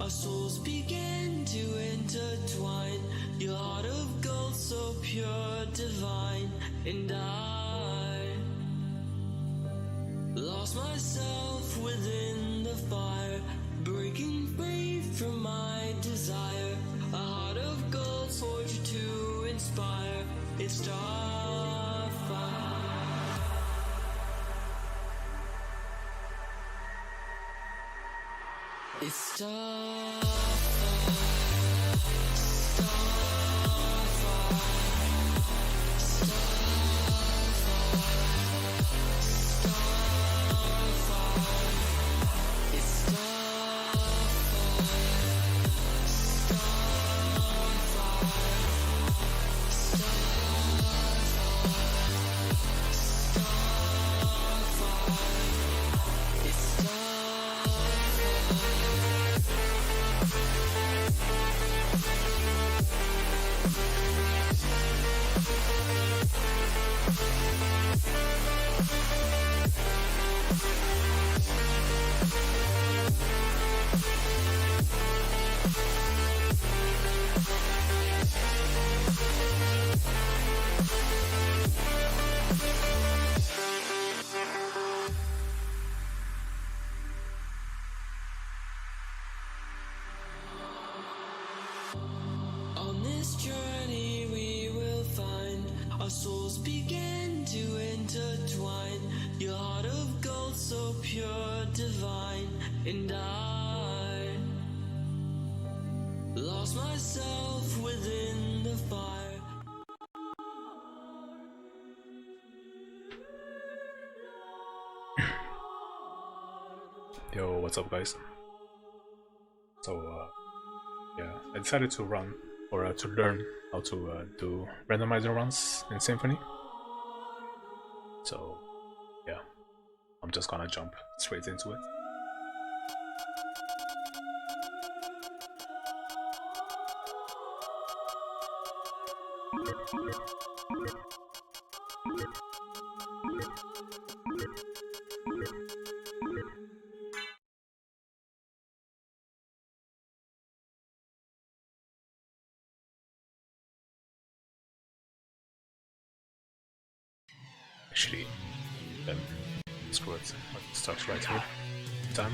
our souls began to intertwine. Your heart of gold, so pure, divine, and I lost myself within the fire, breaking free from my desire. A heart of gold, forged to inspire. It's starfire. It's starfire. On this journey we will find our souls begin to intertwine. Your heart of gold, so pure, divine, and I lost myself within the fire. Yo, what's up, guys? So, yeah, I decided to run, or to learn how to do randomizer runs in Symphony. So, yeah, I'm just gonna jump straight into it. Actually, screw it. It starts right here. Time.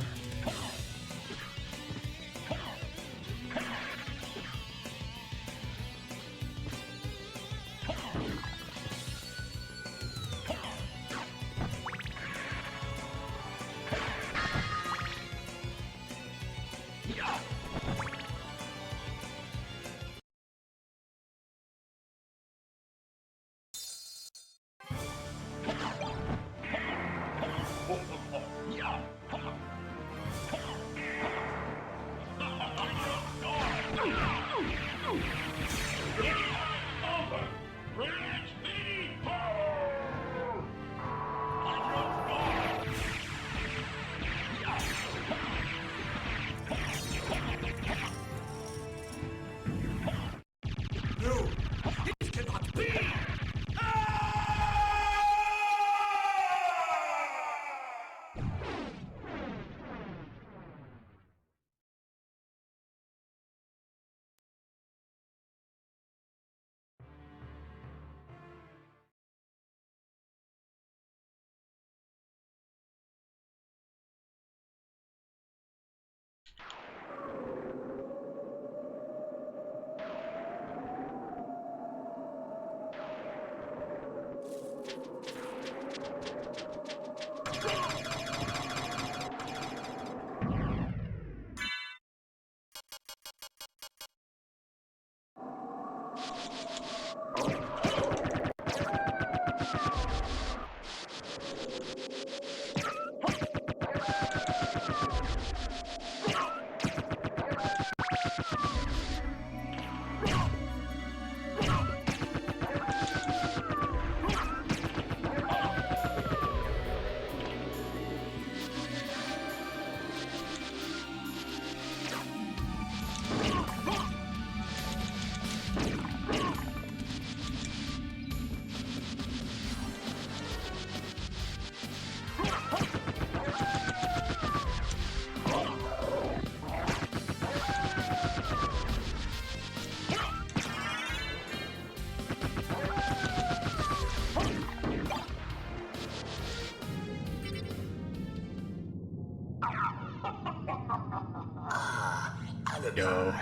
Yo,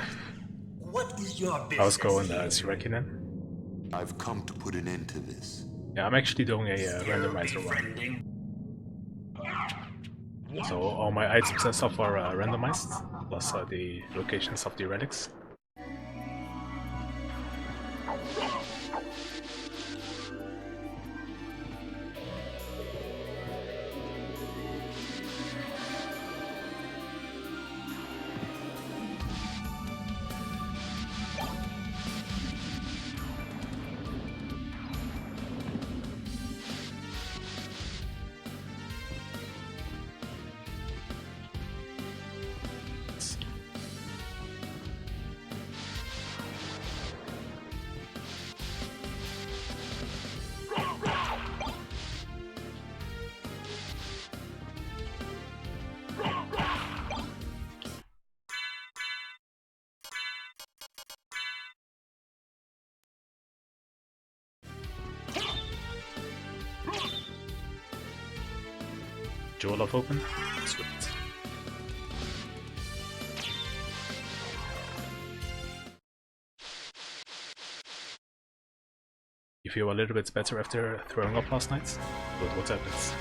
What is your business? how's it going, Siraki then? I've come to put an end to this. Yeah, I'm actually doing a randomizer run. So all my items and stuff are randomized, plus the locations of the relics. Jewel of open? Sweet. You feel a little bit better after throwing up last night? What happens?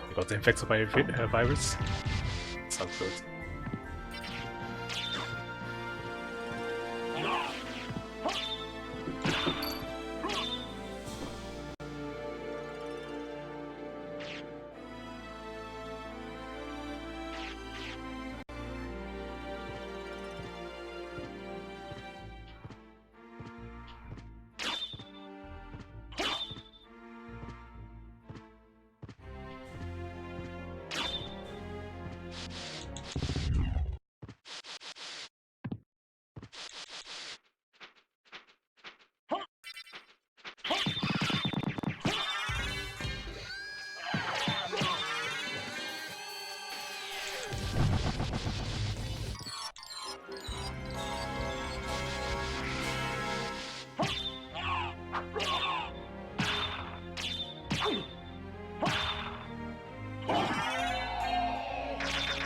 You got infected by a virus? Sounds good.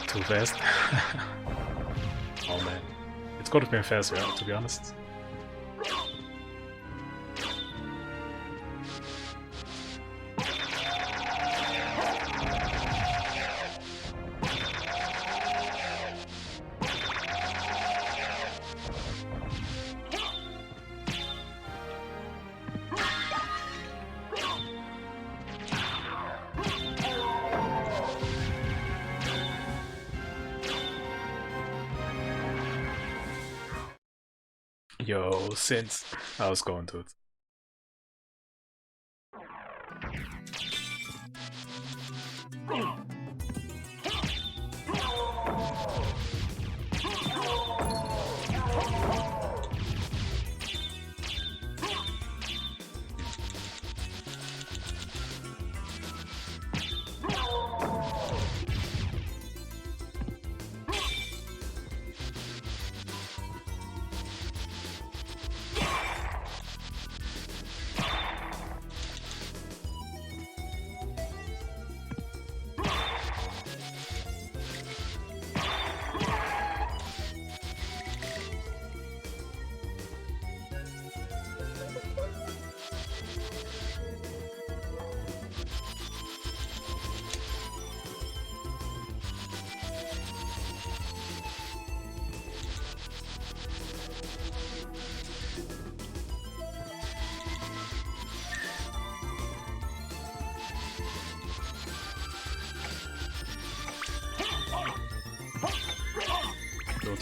Too fast. Oh man. It's gotta be faster, to be honest. Yo, since I was going to it.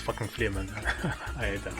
fucking Fleaman. I hate them.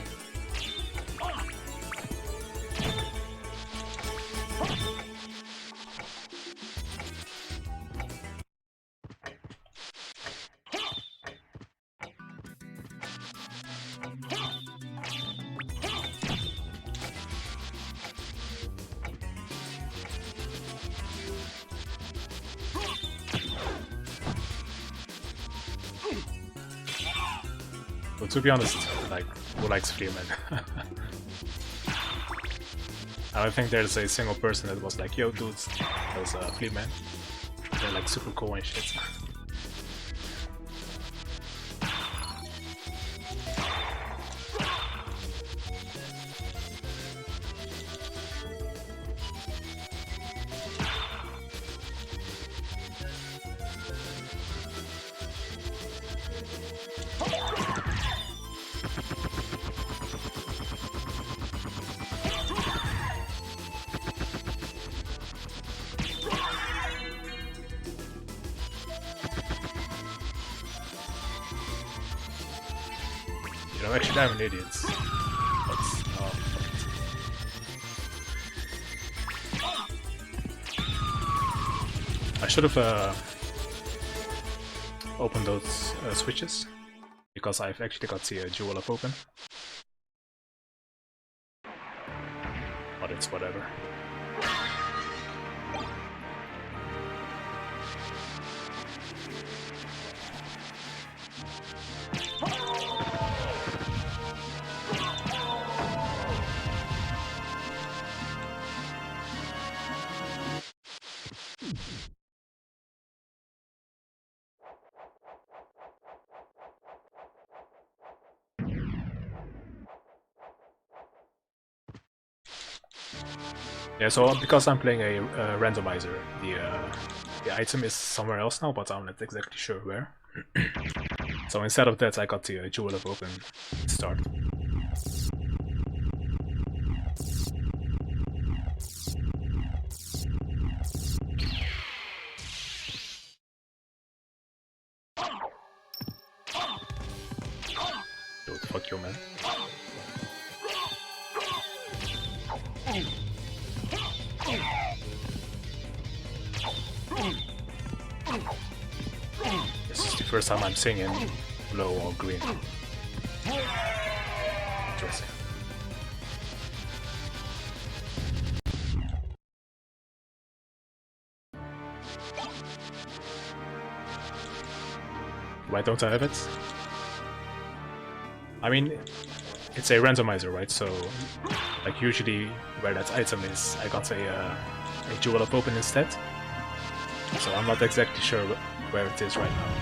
But to be honest, like, who likes Fleaman? I don't think there's a single person that was like, yo dudes, that was Fleaman. They're like super cool and shit. You know, actually I'm an idiot. I should have opened those switches, because I've actually got the jewel up open. But it's whatever. Yeah, so because I'm playing a randomizer, the item is somewhere else now, but I'm not exactly sure where. So instead of that, I got the jewel up open start. Dude, fuck you, man. This is the first time I'm singing blue or green. Interesting. Why don't I have it? I mean, it's a randomizer, right? So, like, usually where that item is, I got a jewel up open instead. So I'm not exactly sure where it is right now.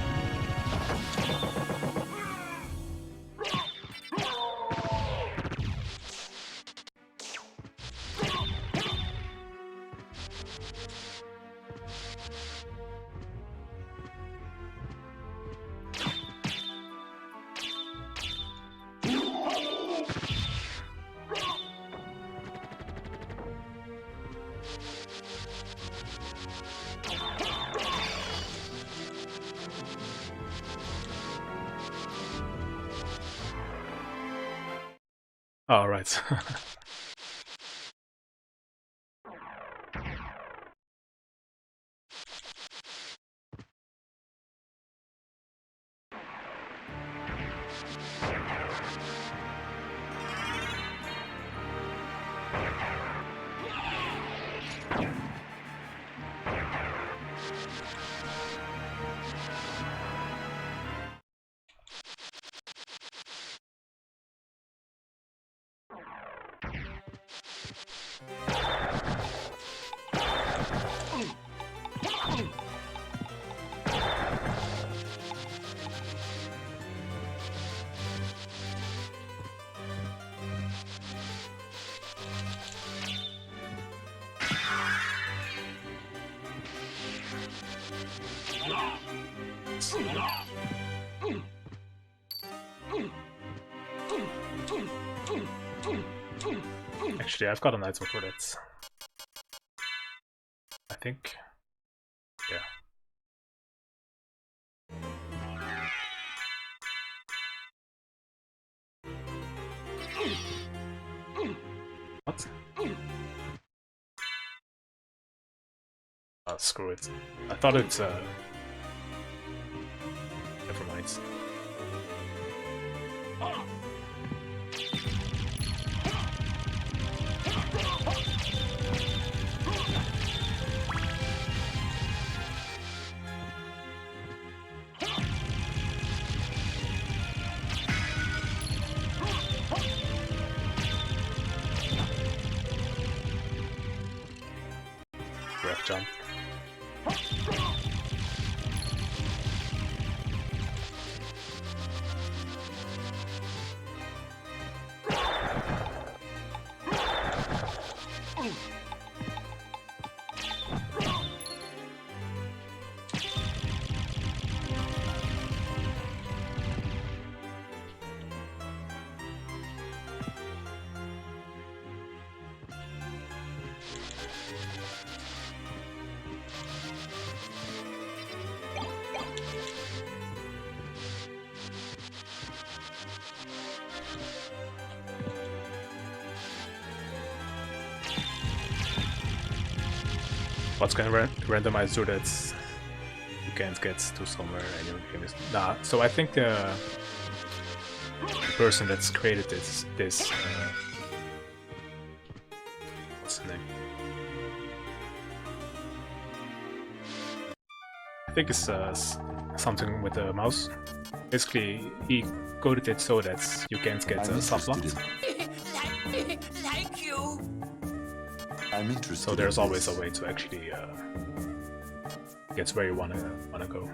Oh, right. Actually, I've got an item for that. I think. Yeah. Screw it. I thought it's never mind. Ref jump. What's gonna randomize so that you can't get to somewhere and your game is nah. So I think the person that's created this what's the name? I think it's something with the mouse. Basically, he coded it so that you can't get soft locked. Like you. I'm interested. So there's in always this. a way to actually get where you wanna go.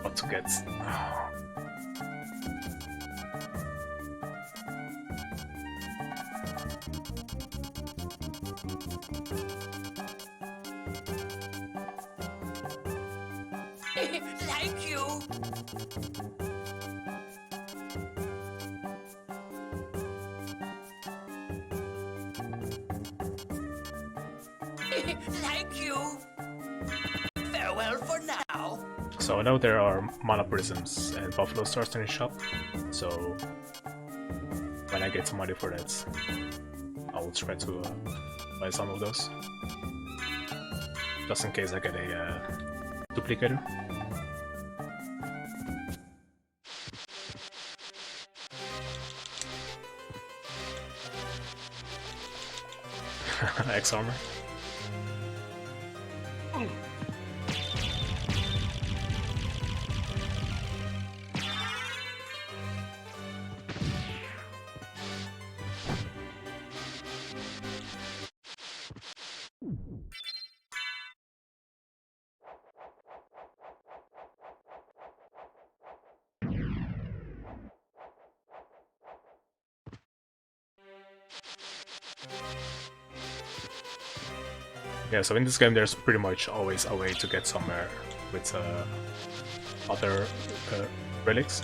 What to get? Like you. Like you. Farewell for now. So I know there are mana prisms and buffalo stars in the shop, so when I get some money for that, I will try to buy some of those, just in case I get a duplicator. X armor. Yeah, so in this game there's pretty much always a way to get somewhere with other relics.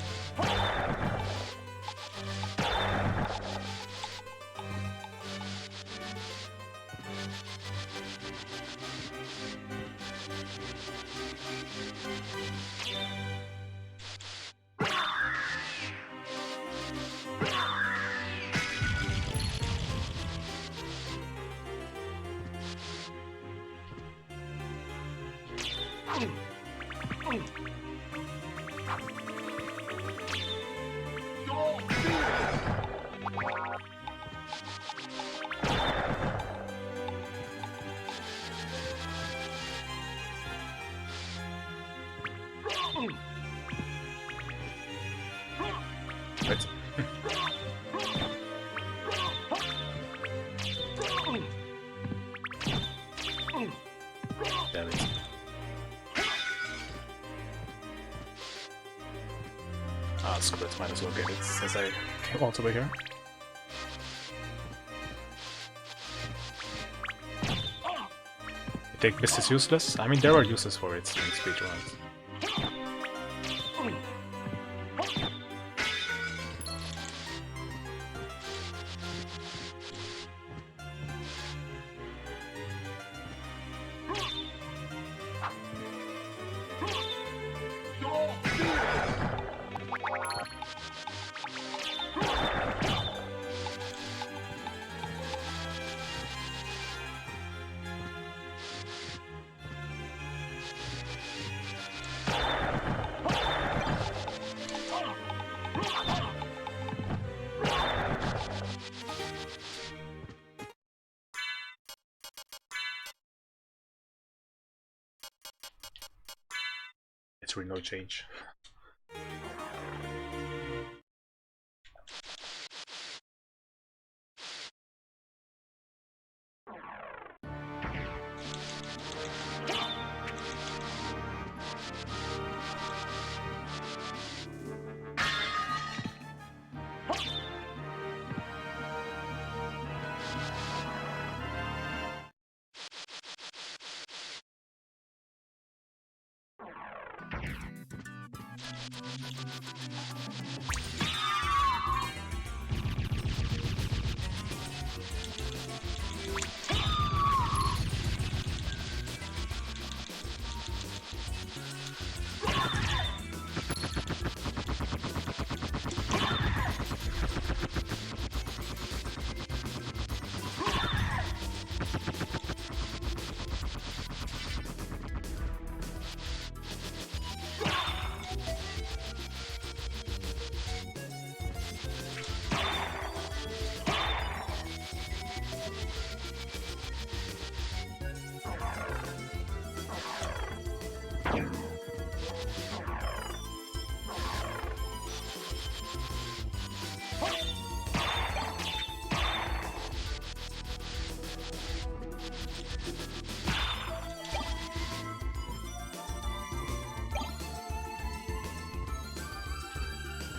Right. screw it, might as well get it since I came all the way here. You think this is useless? I mean, there are uses for it in speedruns. It's really no change.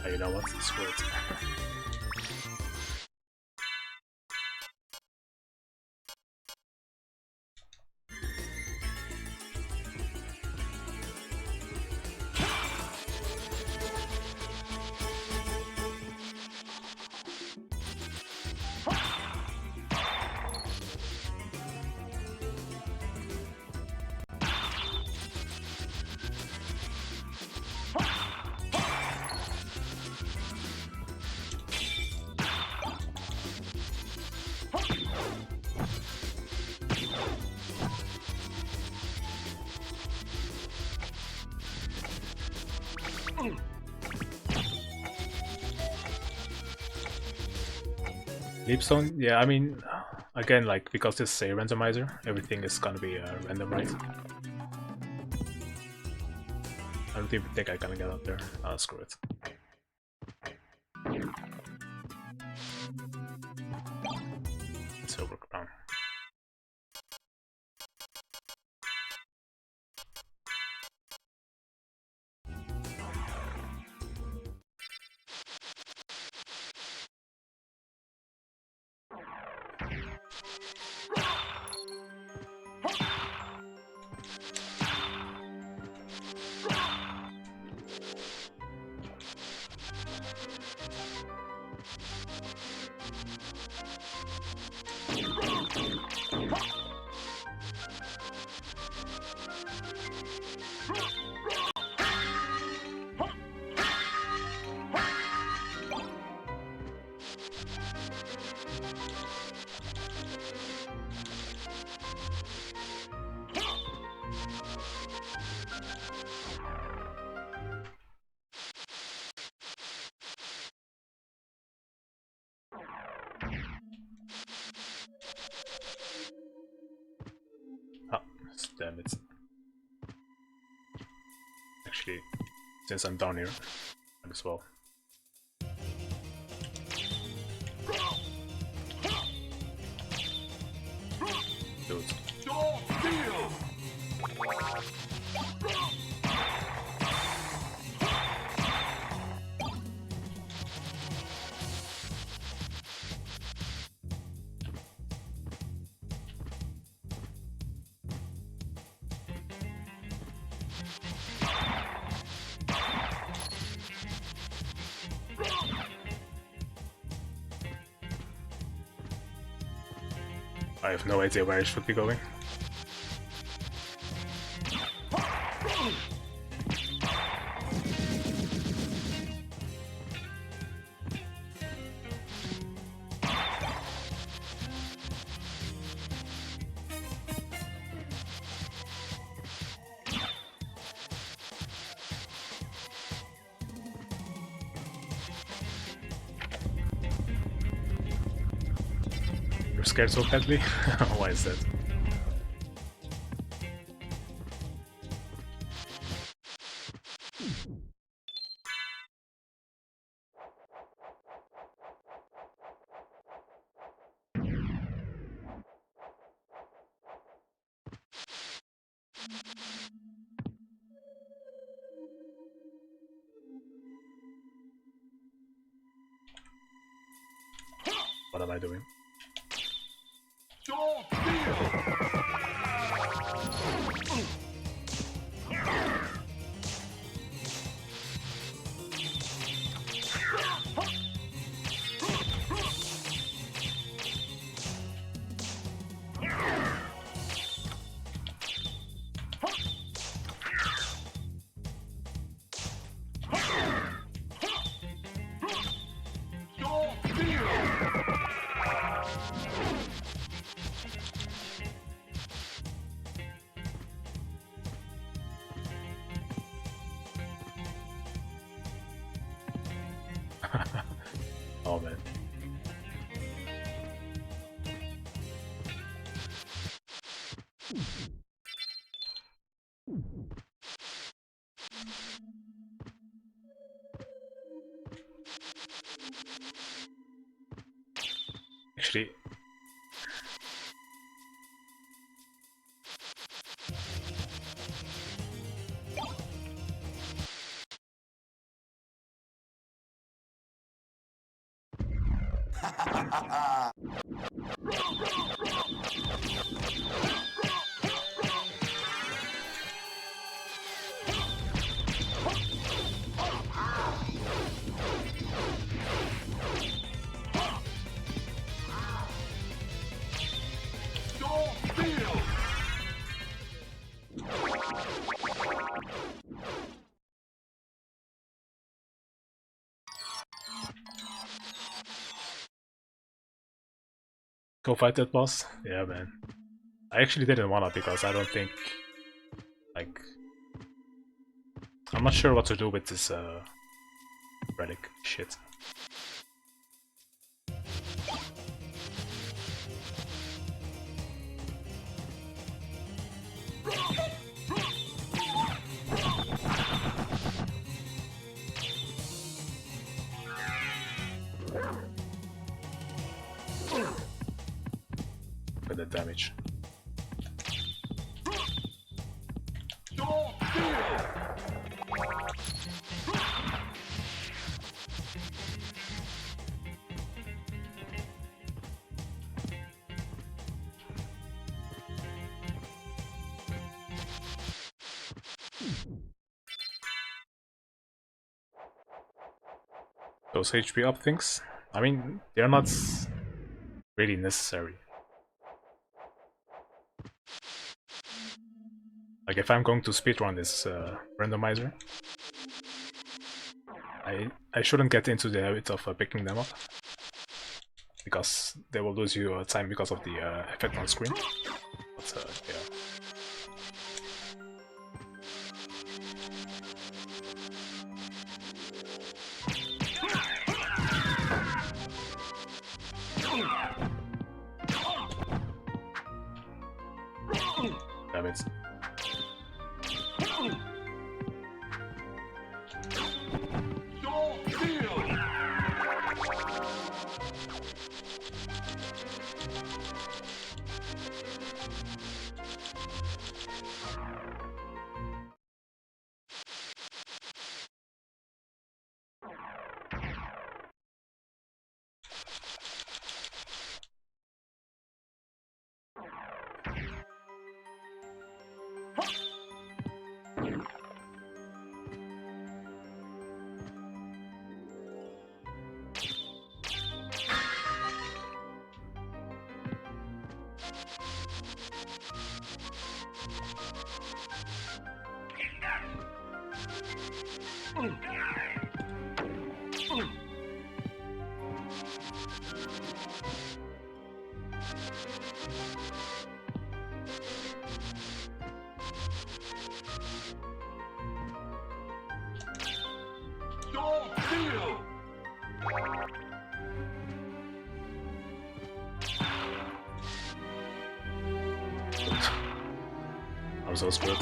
You know what? Screw it. Leap zone? Yeah, I mean, again, like, because this is a randomizer, everything is gonna be random, right? I don't even think I'm gonna get up there. Screw it. Silver crown. Damn it. Actually, since I'm down here, might as well. Dude. I have no idea where it should be going. You're scared so badly? Why is that? What am I doing? Oh man. Actually, go fight that boss? Yeah, man. I actually didn't wanna because I don't think, like, I'm not sure what to do with this relic shit. For the damage. Those HP up things, I mean, they're not really necessary. Like, if I'm going to speedrun this randomizer, I shouldn't get into the habit of picking them up, because they will lose you time because of the effect on screen. But yeah. Damn it. I was so screwed.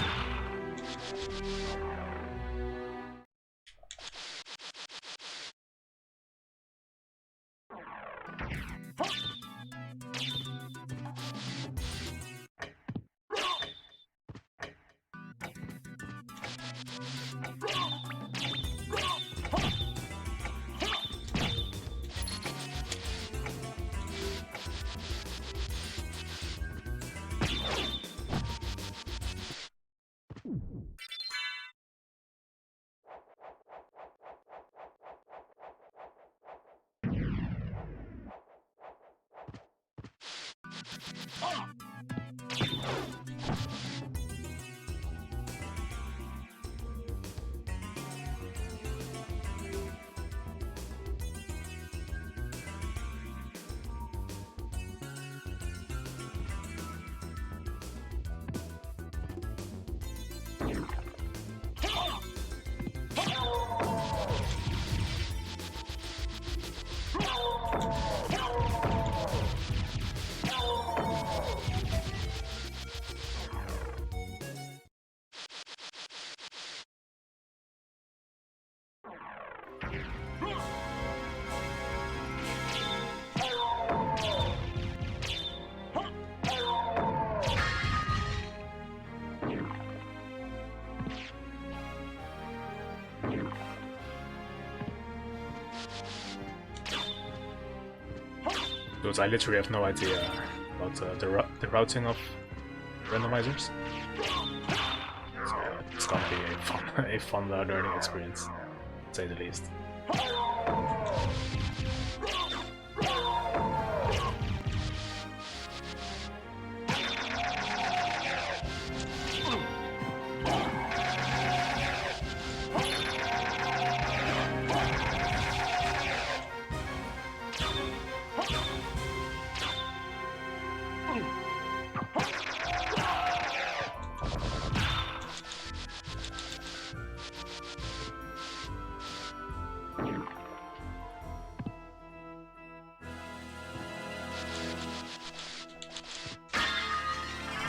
Because I literally have no idea about the routing of randomizers. So it's gonna be a fun learning experience, to say the least.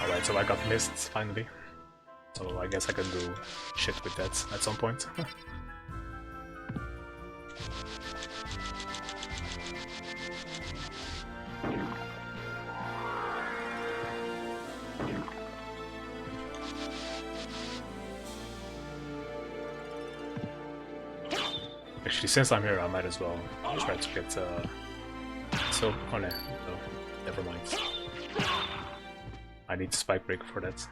Alright, so I got missed finally. So I guess I can do shit with that at some point. Actually, since I'm here, I might as well try to get so, oh no, never mind. I need spike break for that.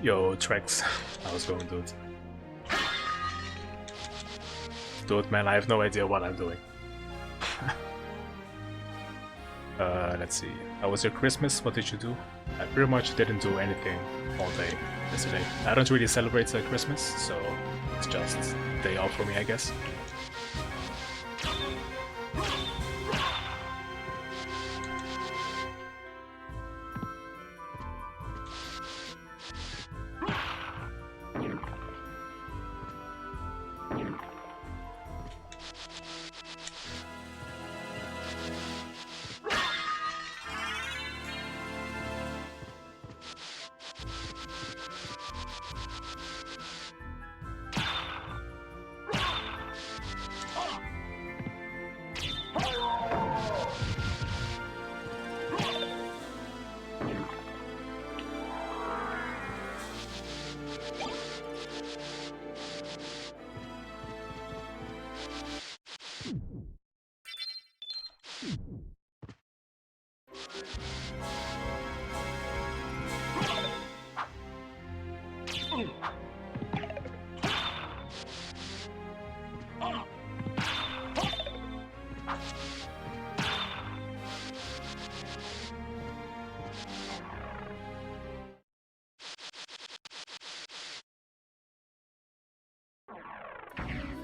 Yo, tracks. I was going, dude. Dude, man, I have no idea what I'm doing. Let's see. How was your Christmas? What did you do? I pretty much didn't do anything all day yesterday. I don't really celebrate Christmas, so it's just a day off for me, I guess.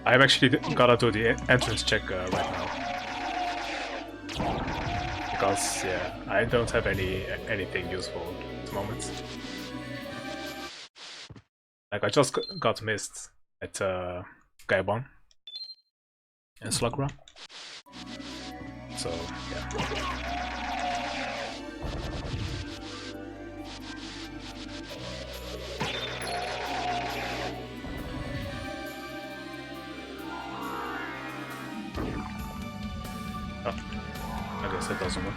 I'm actually gonna do the entrance check right now. Because, yeah, I don't have anything useful at the moment. Like, I just got missed at Gaibon and Slugra. So, yeah. Oh, I guess that doesn't work.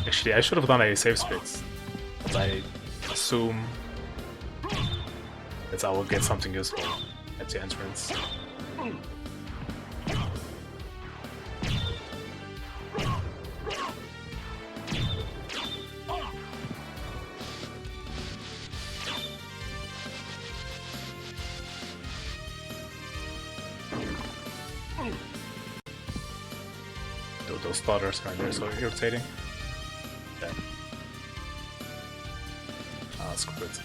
Actually, I should have done a save space, but I assume that I will get something useful at the entrance. Those stutters kind of so irritating. Yeah. Ah, screw it.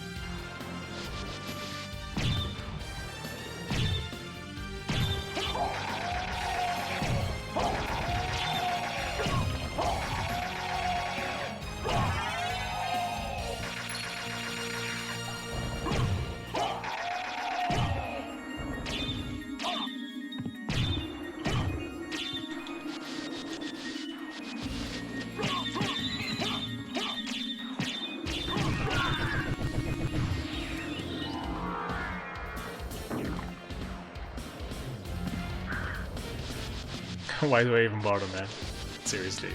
Why do I even bother, man? Seriously.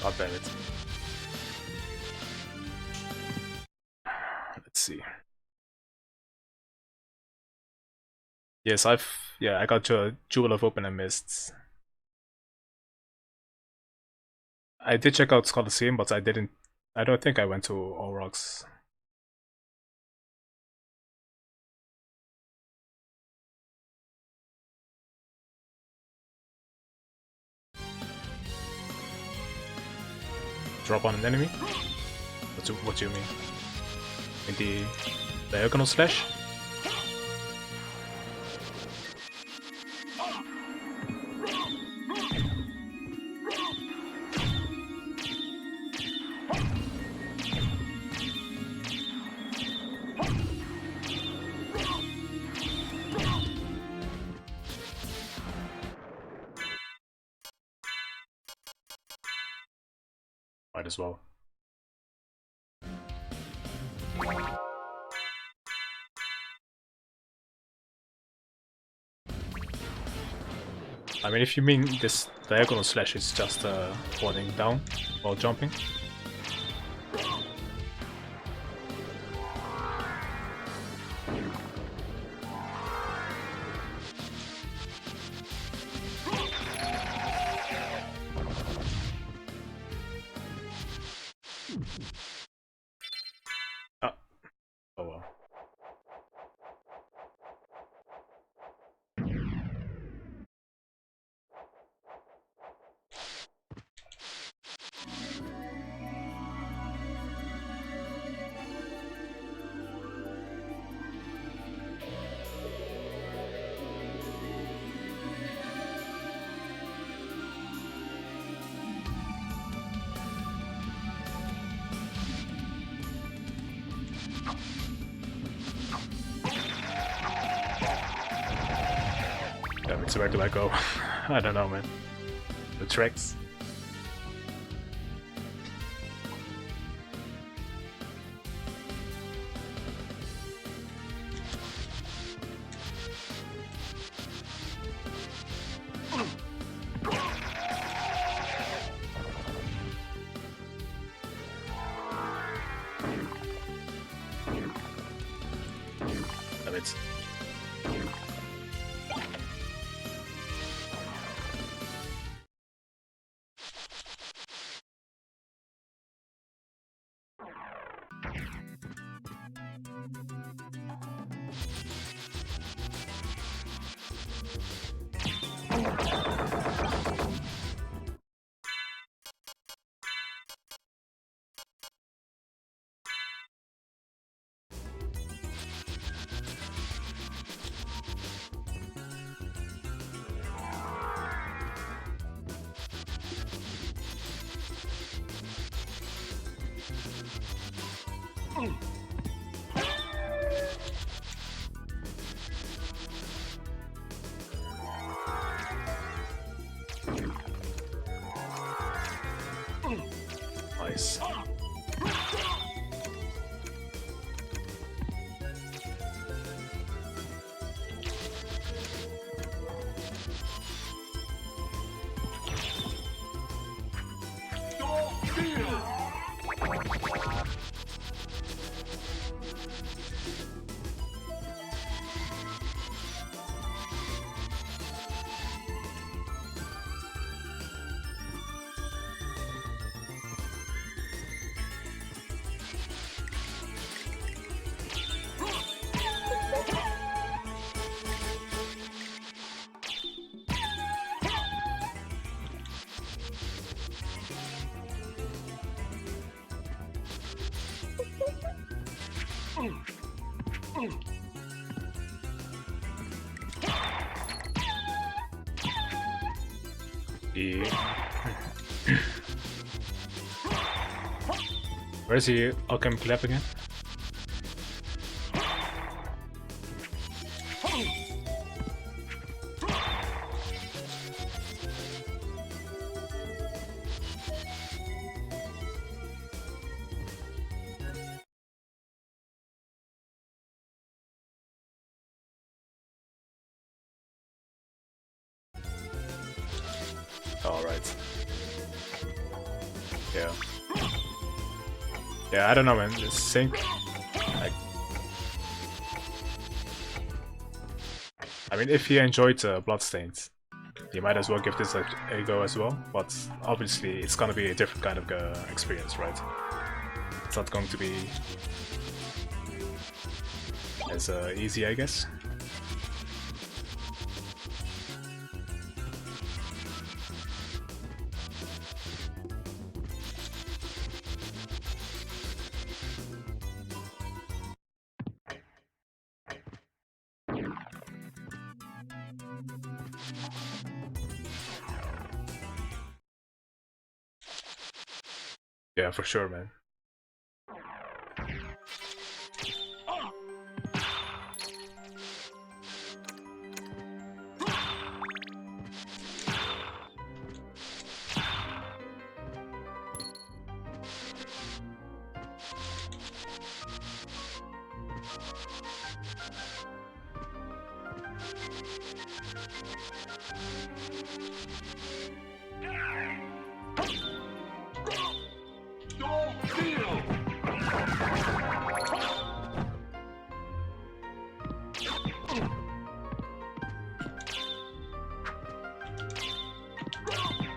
God damn it. Let's see. Yes, I got your Jewel of Open and Mists. I did check out Colosseum, but I don't think I went to All Rocks. Drop on an enemy? What do you mean? In the diagonal slash? Might as well. I mean, if you mean this diagonal slash is just holding down while jumping. Ah. Oh well. Alright, so where do I go? I don't know, man. The tracks. Damn it. Nice. Yeah. Where's the Alchem Clap again? Alright. Yeah. Yeah, I don't know, man. This sync. I mean, if you enjoyed Bloodstained, you might as well give this a go as well. But obviously, it's gonna be a different kind of experience, right? It's not going to be as easy, I guess. Yeah, for sure, man.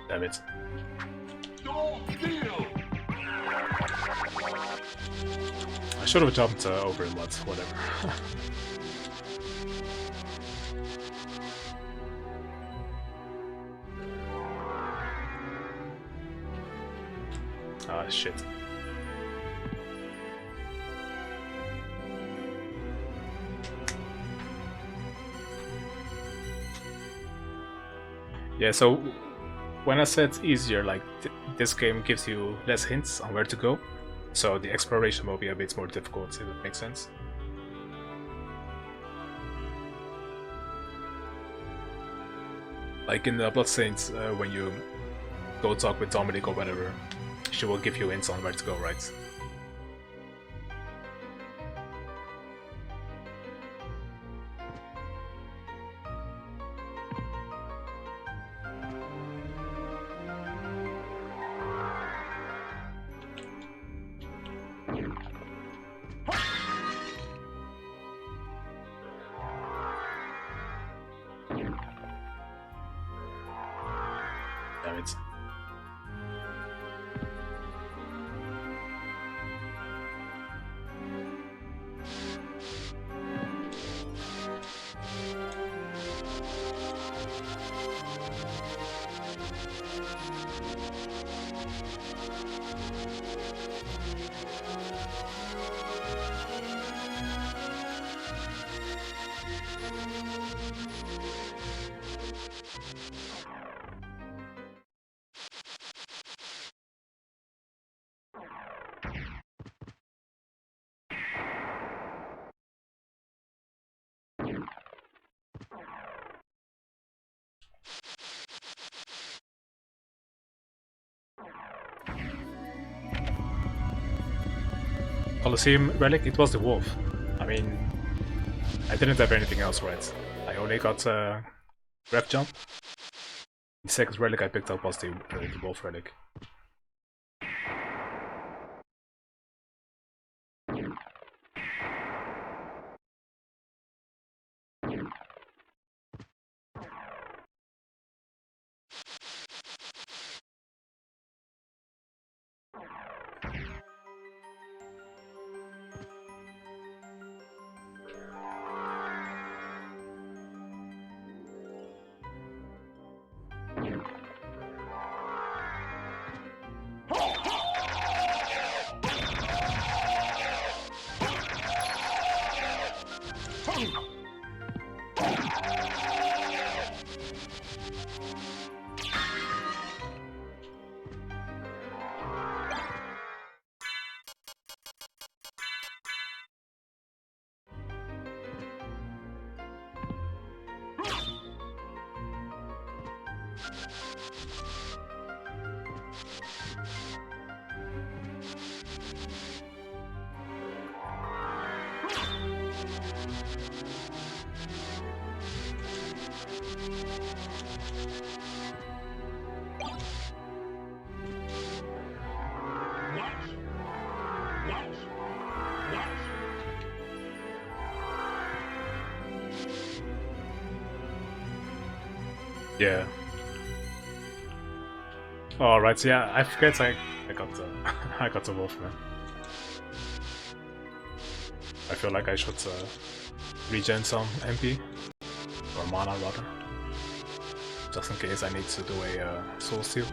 Damn it. I should have jumped over him, but whatever. Ah, shit. Yeah, so when I said easier, like this game gives you less hints on where to go, so the exploration will be a bit more difficult, if it makes sense. Like in the Bloodstained, when you go talk with Dominic or whatever, she will give you hints on where to go, right? Damn it. Colosseum relic, it was the wolf. I mean, I didn't have anything else, right? I only got rep jump. The second relic I picked up was the wolf relic. Yeah. All right. So yeah, I forget I got the I got the wolf man. I feel like I should regen some MP or mana rather, just in case I need to do a soul steal.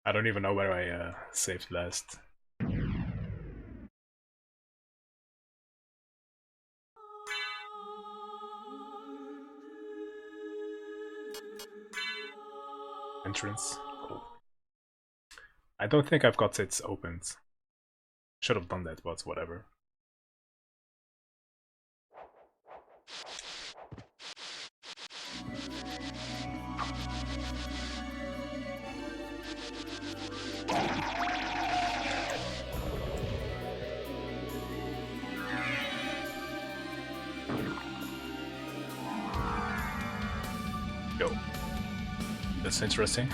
I don't even know where I saved last. Entrance. Cool. I don't think I've got it opened. Should have done that, but whatever. Yo, that's interesting.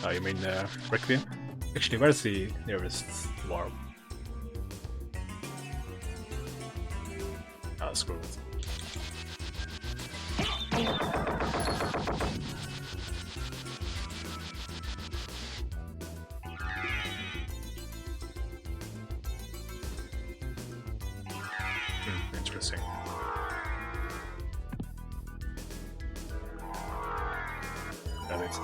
Oh, you mean Requiem? Actually, where's the nearest warp? Ah, screw it. Interesting. Damn it.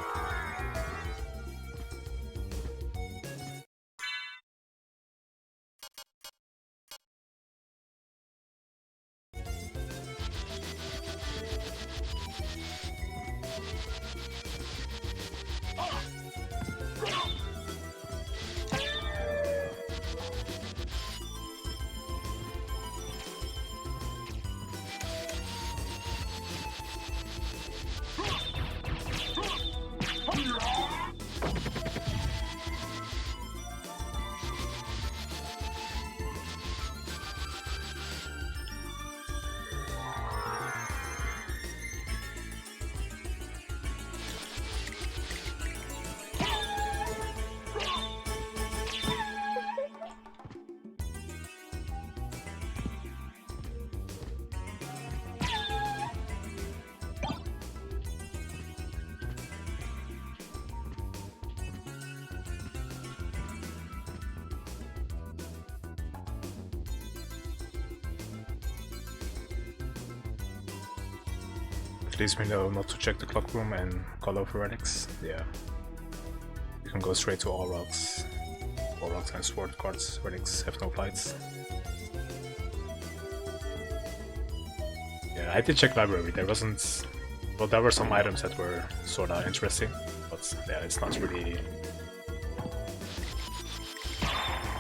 At least we know not to check the clock room and call over relics. Yeah. You can go straight to all rocks. All rocks and sword cards. Relics have no fights. Yeah, I did check library. There wasn't... Well, there were some items that were sorta interesting, but yeah, it's not really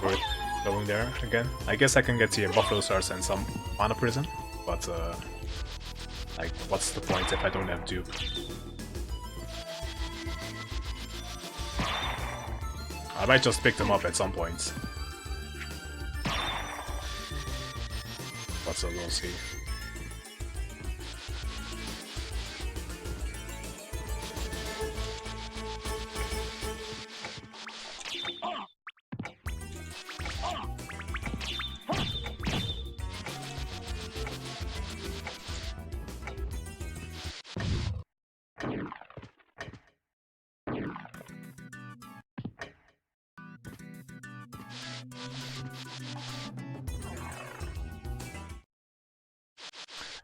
worth going there again. I guess I can get the Buffalo Stars and some Mana Prison, but like, what's the point if I don't have dupe? I might just pick them up at some point. But we'll see.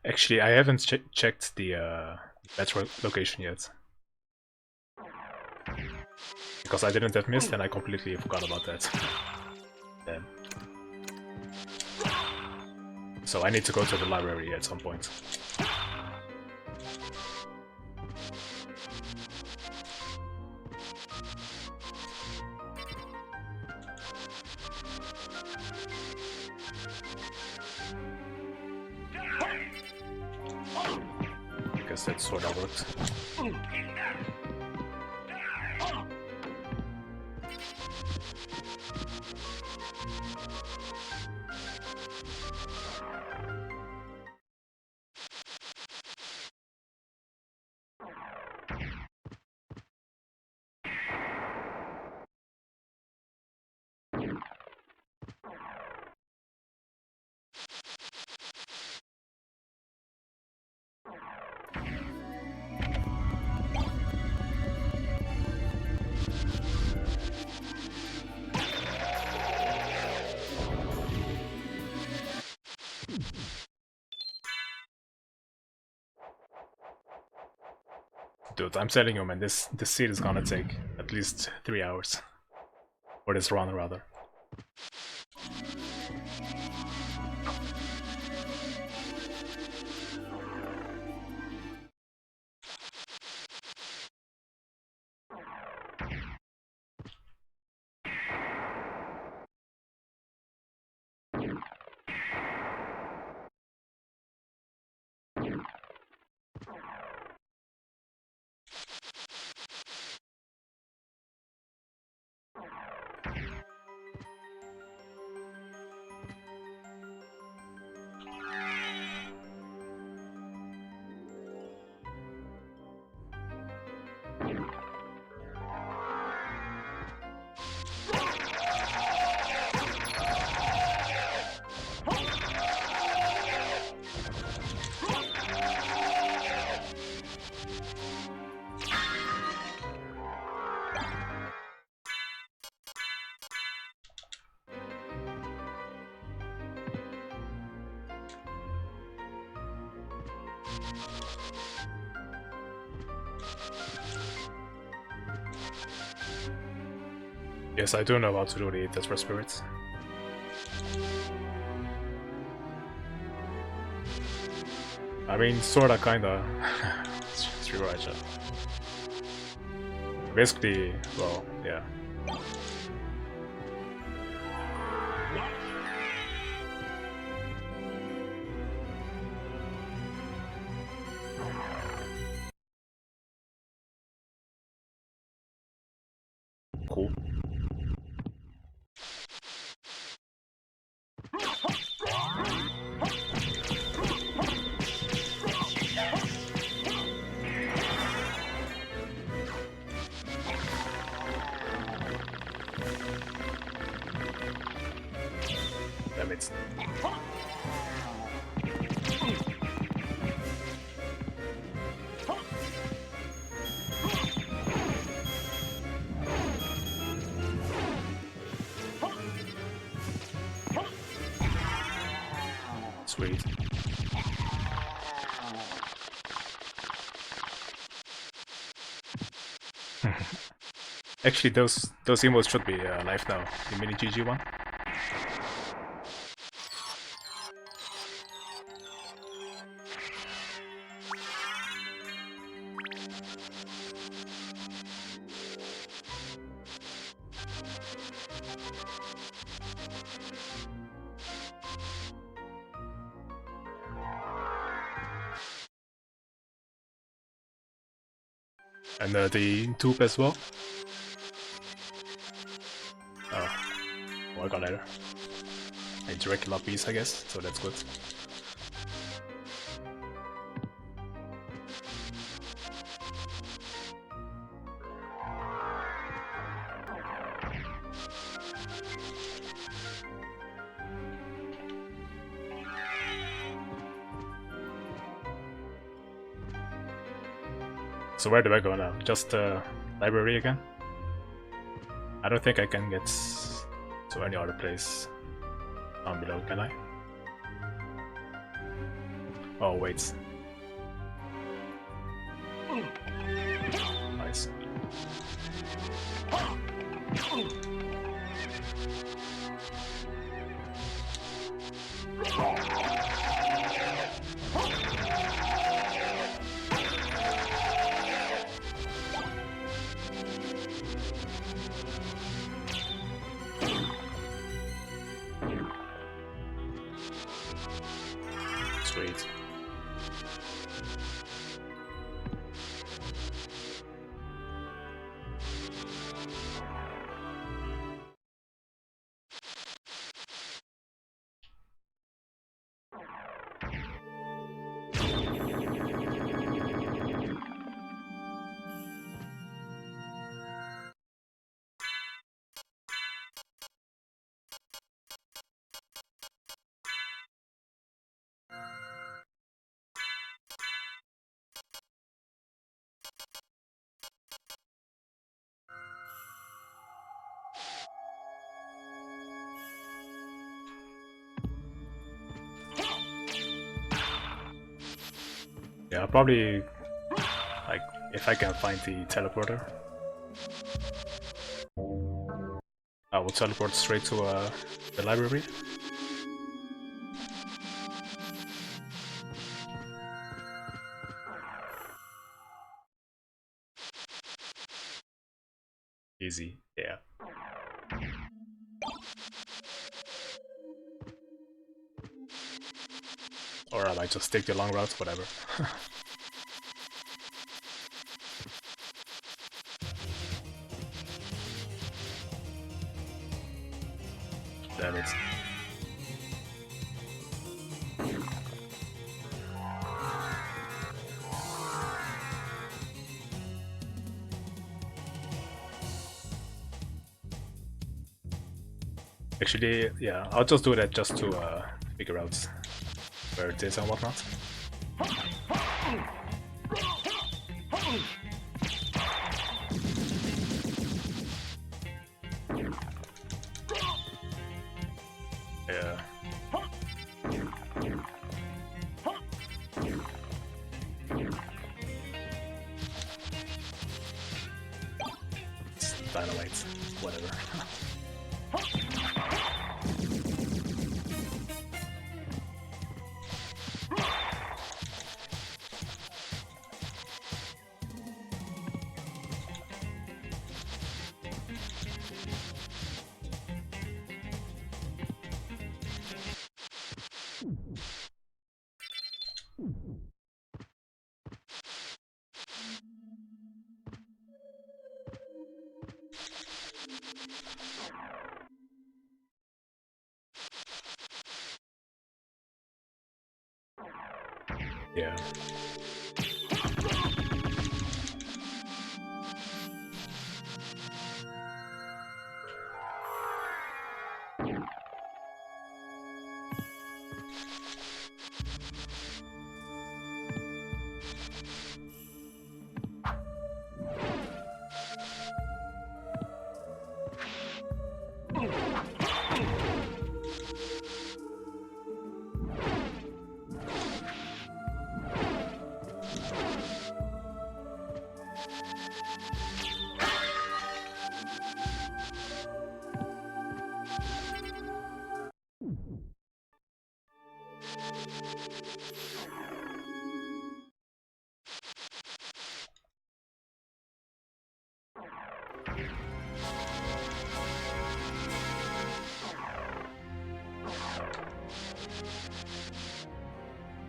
Actually, I haven't checked the metro location yet. Because I didn't have mist and I completely forgot about that. Damn. So I need to go to the library at some point. That sort of worked. Dude, I'm telling you, man, this seed is gonna take at least 3 hours. Or this run, rather. Yes, I do know how to do the Desperate Spirits. I mean, sorta, kinda. It's rewrite. Basically, well, yeah. Cool. Damn it. Sweet. Actually, those emotes should be live now. The mini GG one. And the tube as well. Oh, I got later. A Dracula piece, I guess, so that's good. So where do I go now? Just library again? I don't think I can get to any other place down below, can I? Oh wait. Nice. Sweet. Yeah, I'll probably, like, if I can find the teleporter, I will teleport straight to the library. Easy, yeah. Or I might just take the long route, whatever. Damn it. Actually, yeah, I'll just do that just to figure out where it is and whatnot. Yeah. It's dynamite, whatever. Yeah.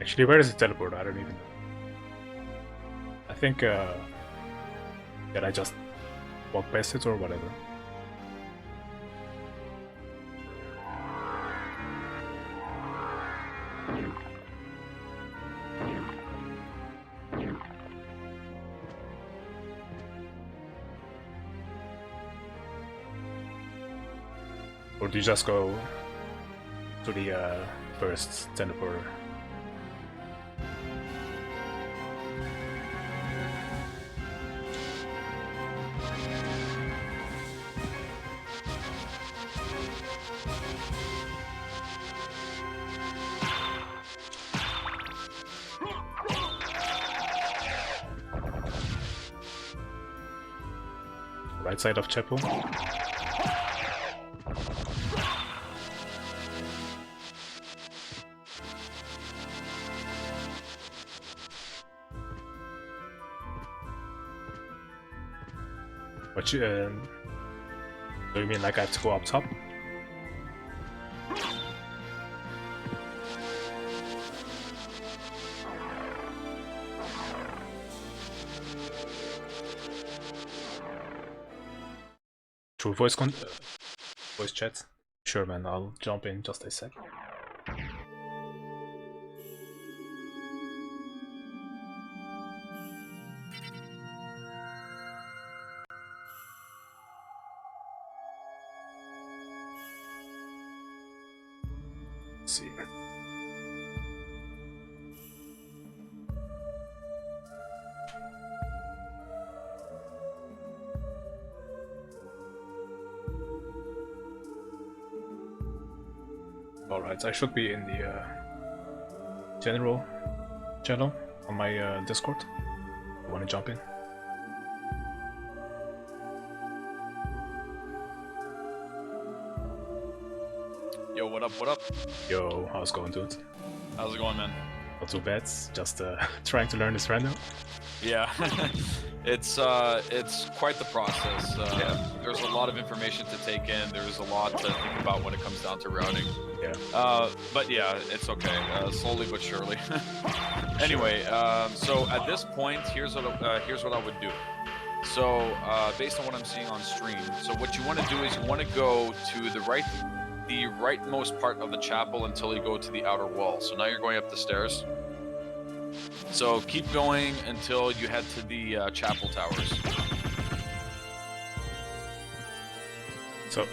Actually, where is the teleport? I don't even know. I think that I just walk past it or whatever. Or do you just go to the first teleporter? Right side of chapel. What do you mean like I have to go up top? Through voice chat? Sure man, I'll jump in just a sec. Let's see. Alright, I should be in the general channel on my Discord. I want to jump in. Yo, what up, what up? Yo, how's it going, dude? How's it going, man? Not too bad, just trying to learn this rando. Yeah, it's quite the process. There's a lot of information to take in. There's a lot to think about when it comes down to routing. Yeah. But yeah, it's okay. Slowly but surely. Anyway, so at this point, here's what I would do. So based on what I'm seeing on stream, so what you want to do is you want to go to the right the rightmost part of the chapel until you go to the outer wall. So now you're going up the stairs. So keep going until you head to the chapel towers. So,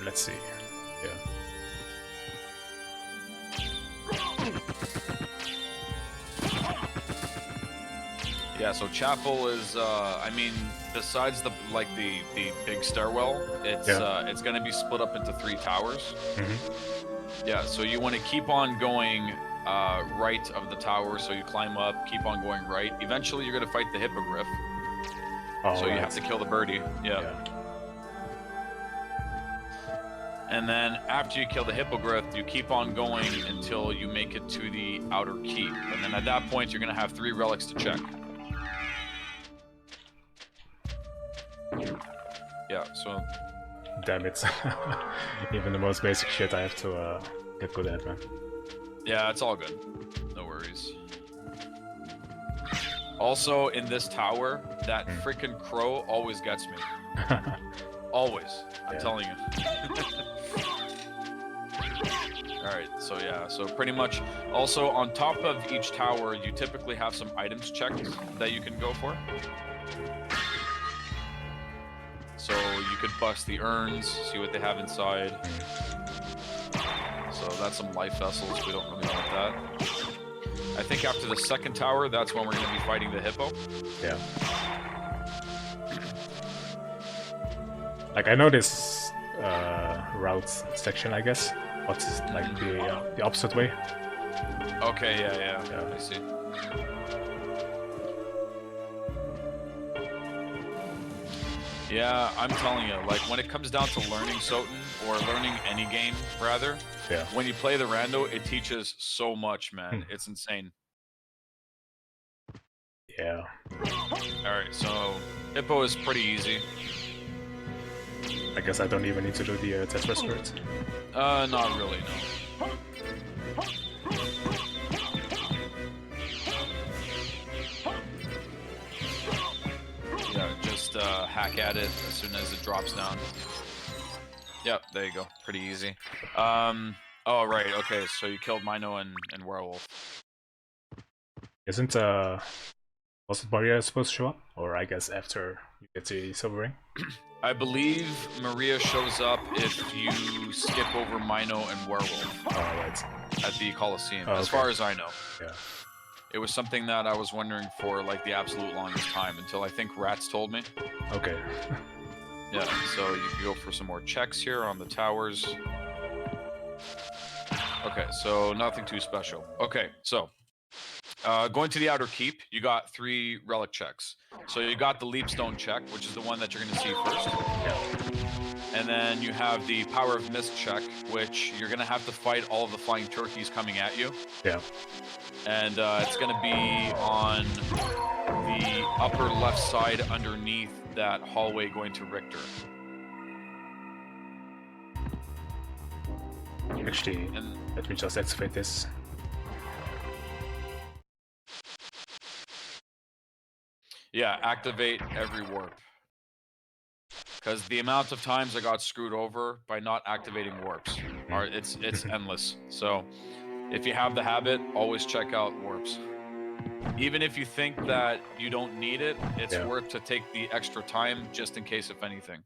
let's see. Yeah. Yeah, so chapel is, I mean, besides the big stairwell, it's going to be split up into 3 towers. Yeah, so you want to keep on going right of the tower, so you climb up, keep on going right. Eventually, you're going to fight the hippogriff. So you have to kill the birdie. Yeah. And then after you kill the hippogriff, you keep on going until you make it to the outer keep. And then at that point, you're going to have 3 relics to check. Yeah, so... Damn it. Even the most basic shit I have to get good at, man. Yeah, it's all good. No worries. Also, in this tower, that freaking crow always gets me. Always. I'm telling you. Alright, so yeah, so pretty much... Also, on top of each tower, you typically have some items checked that you can go for. So you could bust the urns, see what they have inside. So that's some life vessels, we don't really want that. I think after the second tower, that's when we're going to be fighting the hippo. Yeah. Like, I know this route section, I guess. What's like the opposite way? Okay, yeah. I see. Yeah, I'm telling you, like, when it comes down to learning Soten, or learning any game, rather, when you play the rando, it teaches so much, man. It's insane. Yeah. Alright, so, hippo is pretty easy. I guess I don't even need to do the Tetra Spirit. Not really, no. Yeah, just hack at it as soon as it drops down. Yep, there you go. Pretty easy. Oh, right, okay, so you killed Mino and Werewolf. Isn't, wasn't Maria supposed to show up? Or I guess after you get the Silver Ring? I believe Maria shows up if you skip over Mino and Werewolf. Oh, right. At the Coliseum, as far as I know. Yeah. It was something that I was wondering for, like, the absolute longest time, until I think Rats told me. Okay. Yeah, so you can go for some more checks here on the towers. Okay, so nothing too special. Okay, so going to the outer keep, you got 3 relic checks. So you got the Leapstone check, which is the one that you're going to see first. Yeah. And then you have the Power of Mist check, which you're going to have to fight all of the flying turkeys coming at you. Yeah. And it's going to be on the upper left side underneath that hallway going to Richter. Actually, let me just activate this. Yeah, activate every warp. Because the amount of times I got screwed over by not activating warps, it's endless. So if you have the habit, always check out warps. Even if you think that you don't need it, it's worth to take the extra time just in case, if anything.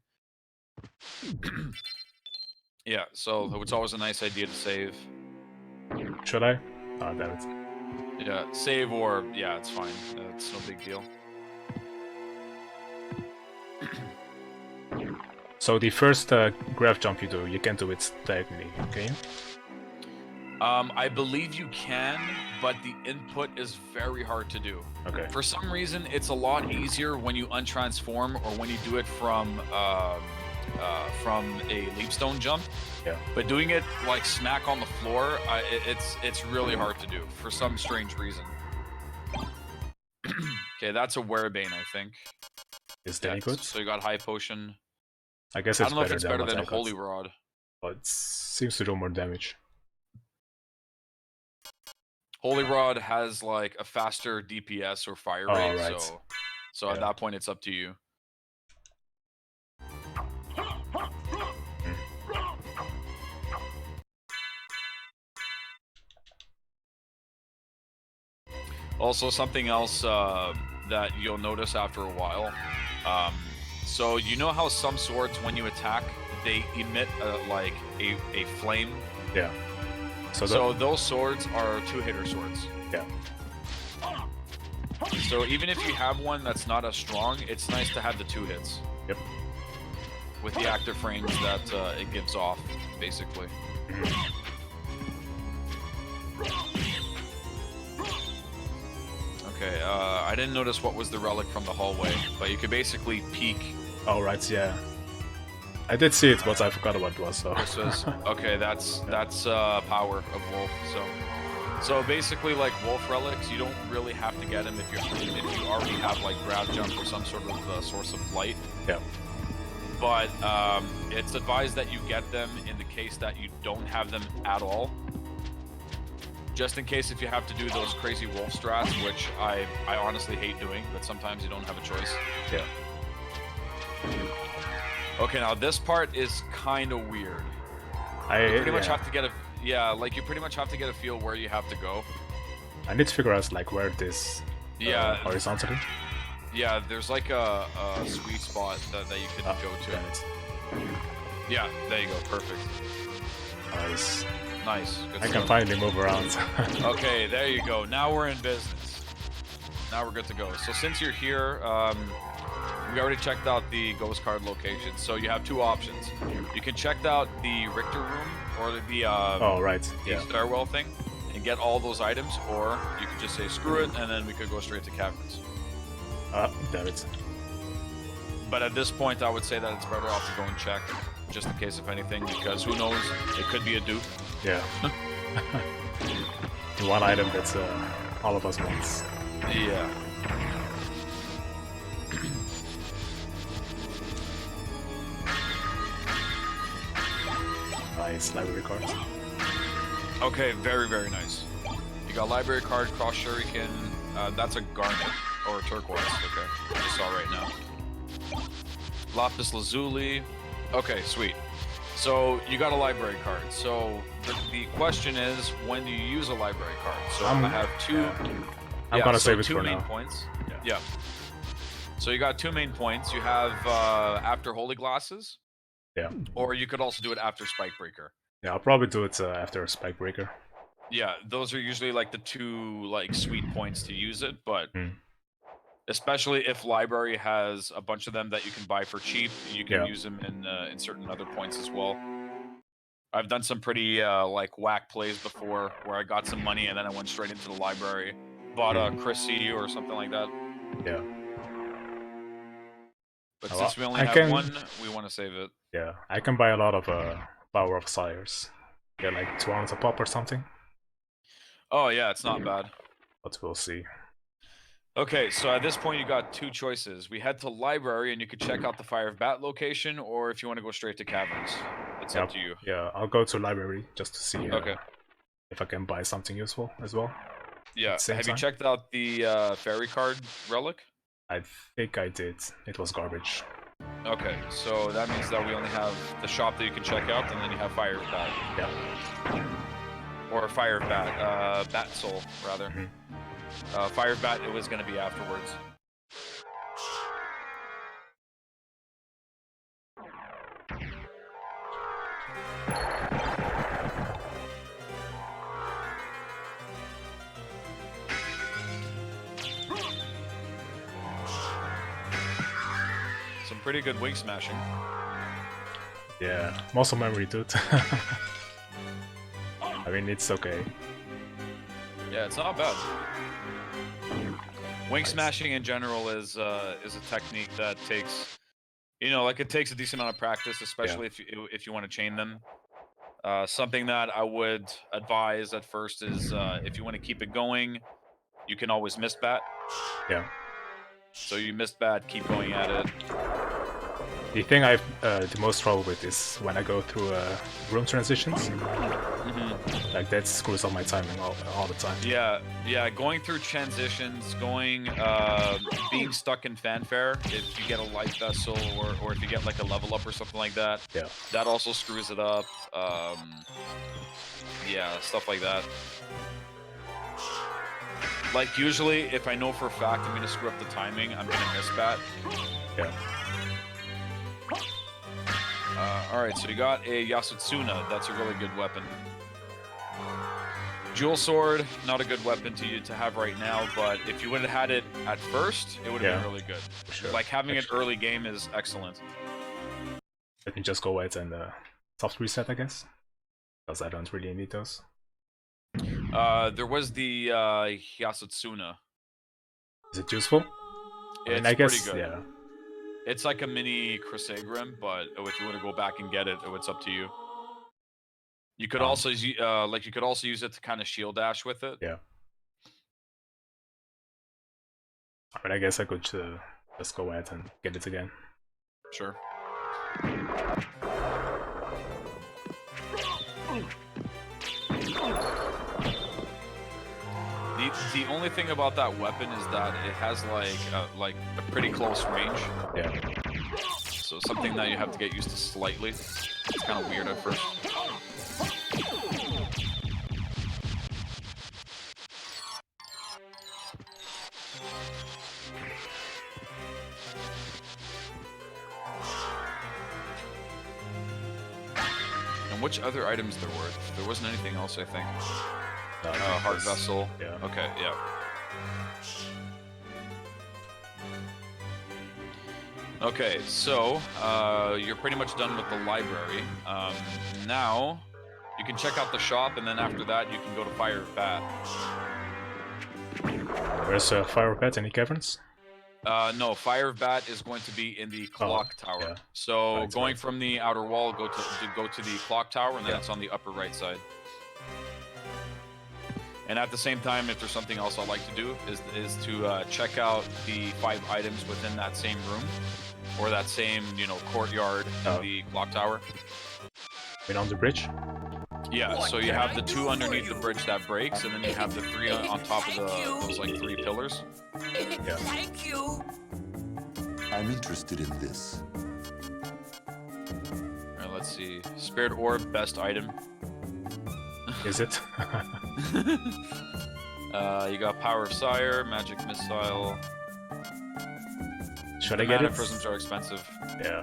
Yeah, so it's always a nice idea to save. Should I? Oh, damn it. Yeah, save or... yeah, it's fine. It's no big deal. So the first graph jump you do, you can't do it diagonally, okay? I believe you can, but the input is very hard to do. Okay. For some reason, it's a lot easier when you untransform or when you do it from a leapstone jump. Yeah. But doing it like smack on the floor, it's really hard to do for some strange reason. Okay, that's a Werebane, I think. Is that good? So you got High Potion. I guess I it's don't know if it's better than a what I got. Holy Rod. But it seems to do more damage. Holy Rod has like a faster DPS or fire rate, right. so at that point it's up to you. Also, something else that you'll notice after a while. So you know how some swords, when you attack, they emit like a flame. Yeah. So those swords are two-hitter swords. Yeah. So even if you have one that's not as strong, it's nice to have the 2 hits. Yep. With the active range that it gives off, basically. Okay, I didn't notice what was the relic from the hallway, but you could basically peek. Oh, right, yeah. I did see it, but I forgot what it was, so... This is, okay, that's power of Wolf, so basically, like Wolf relics, you don't really have to get them if you already have like grab jump or some sort of source of flight. Yeah. But it's advised that you get them in the case that you don't have them at all. Just in case if you have to do those crazy wolf strats, which I honestly hate doing, but sometimes you don't have a choice. Yeah. Okay, now this part is kind of weird. You pretty much have to get a... Yeah, like you pretty much have to get a feel where you have to go. I need to figure out like where it is. Yeah. Horizontally. Yeah, there's like a sweet spot that you can go to. Yeah, there you go. Perfect. Nice. Nice. Good I stuff. can finally move around. Okay, there you go. Now we're in business. Now we're good to go. So since you're here, we already checked out the ghost card location. So you have 2 options. You can check out the Richter room or the oh, right. Yeah. stairwell thing and get all those items, or you could just say screw it and then we could go straight to caverns. Damn it. But at this point, I would say that it's better off to go and check, just in case of anything, because who knows, it could be a dupe. Yeah. The one item that's all of us wants. Yeah. Nice library cards. Okay, very, very nice. You got library card, cross shuriken, that's a garnet, or a turquoise, okay. I just saw right now. Lapis lazuli. Okay, sweet. So you got a library card. So the question is, when do you use a library card? So I have 2. I'm gonna save it 2 for main now. points. Yeah. So you got 2 main points. You have after holy glasses. Yeah. Or you could also do it after spike breaker. Yeah, I'll probably do it after a spike breaker. Yeah, those are usually like the 2 like sweet points to use it, but especially if library has a bunch of them that you can buy for cheap, you can use them in certain other points as well. I've done some pretty like whack plays before where I got some money and then I went straight into the library, bought a Chrissy or something like that. Yeah. But since we only have 1, we want to save it. Yeah, I can buy a lot of Power of Sires. Yeah, like 2 ounces a pop or something. Oh yeah, it's not bad. But we'll see. Okay, so at this point you got 2 choices. We head to library and you could check out the Fire of Bat location, or if you want to go straight to caverns. It's up to you. Yeah, I'll go to library just to see okay. if I can buy something useful as well. Yeah, have you checked out the fairy card relic? I think I did. It was garbage. Okay, so that means that we only have the shop that you can check out, and then you have Fire of Bat. Yeah. Or Fire of Bat, Bat Soul, rather. Fire of Bat, it was going to be afterwards. Some pretty good wing smashing. Yeah, muscle memory, dude. I mean, it's okay. Yeah, it's not bad. Wing smashing in general is a technique that takes, you know, like it takes a decent amount of practice, especially if you want to chain them. Something that I would advise at first is if you want to keep it going, you can always miss bat. Yeah. So you miss bat, keep going at it. The thing I've the most trouble with is when I go through room transitions. Like that screws up my timing all the time. Yeah, going through transitions, being stuck in fanfare, if you get a life vessel or if you get like a level up or something like that, that also screws it up. Yeah, stuff like that. Like, usually, if I know for a fact I'm gonna screw up the timing, I'm gonna miss bat. Yeah. Alright, so you got a Yasutsuna. That's a really good weapon. Jewel Sword, not a good weapon to have right now, but if you would have had it at first, it would have been really good. Sure. Like, having it early game is excellent. Let me just go ahead and soft reset, I guess. Because I don't really need those. There was the Yasutsuna. Is it useful? It's I guess, pretty good. yeah. It's like a mini Crisegrim, but if you want to go back and get it, it's up to you. You could also you could also use it to kind of shield dash with it. Yeah. I mean, I guess I could just go ahead and get it again. Sure. The only thing about that weapon is that it has like a pretty close range. Yeah. So something that you have to get used to slightly. It's kind of weird at first. And which other items there were? There wasn't anything else, I think. Heart Vessel. Yeah. Okay, yeah. Okay, so you're pretty much done with the library. Now you can check out the shop, and then after that you can go to Fire Bat. Where's Fire Bat? Any caverns? No, Fire Bat is going to be in the clock tower. Yeah. So going from the outer wall, go to the clock tower, and then it's on the upper right side. And at the same time, if there's something else I like to do, is to check out the 5 items within that same room, or that same, courtyard in the clock tower. Been on the bridge? Yeah, so you have the 2 underneath the bridge that breaks, and then you have the 3 on top of those like 3 pillars. Yeah. Thank you. I'm interested in this. Alright, let's see. Spirit Orb, best item. Is it? You got Power of Sire, Magic Missile. Should I get Mana it? Prisms are expensive. Yeah.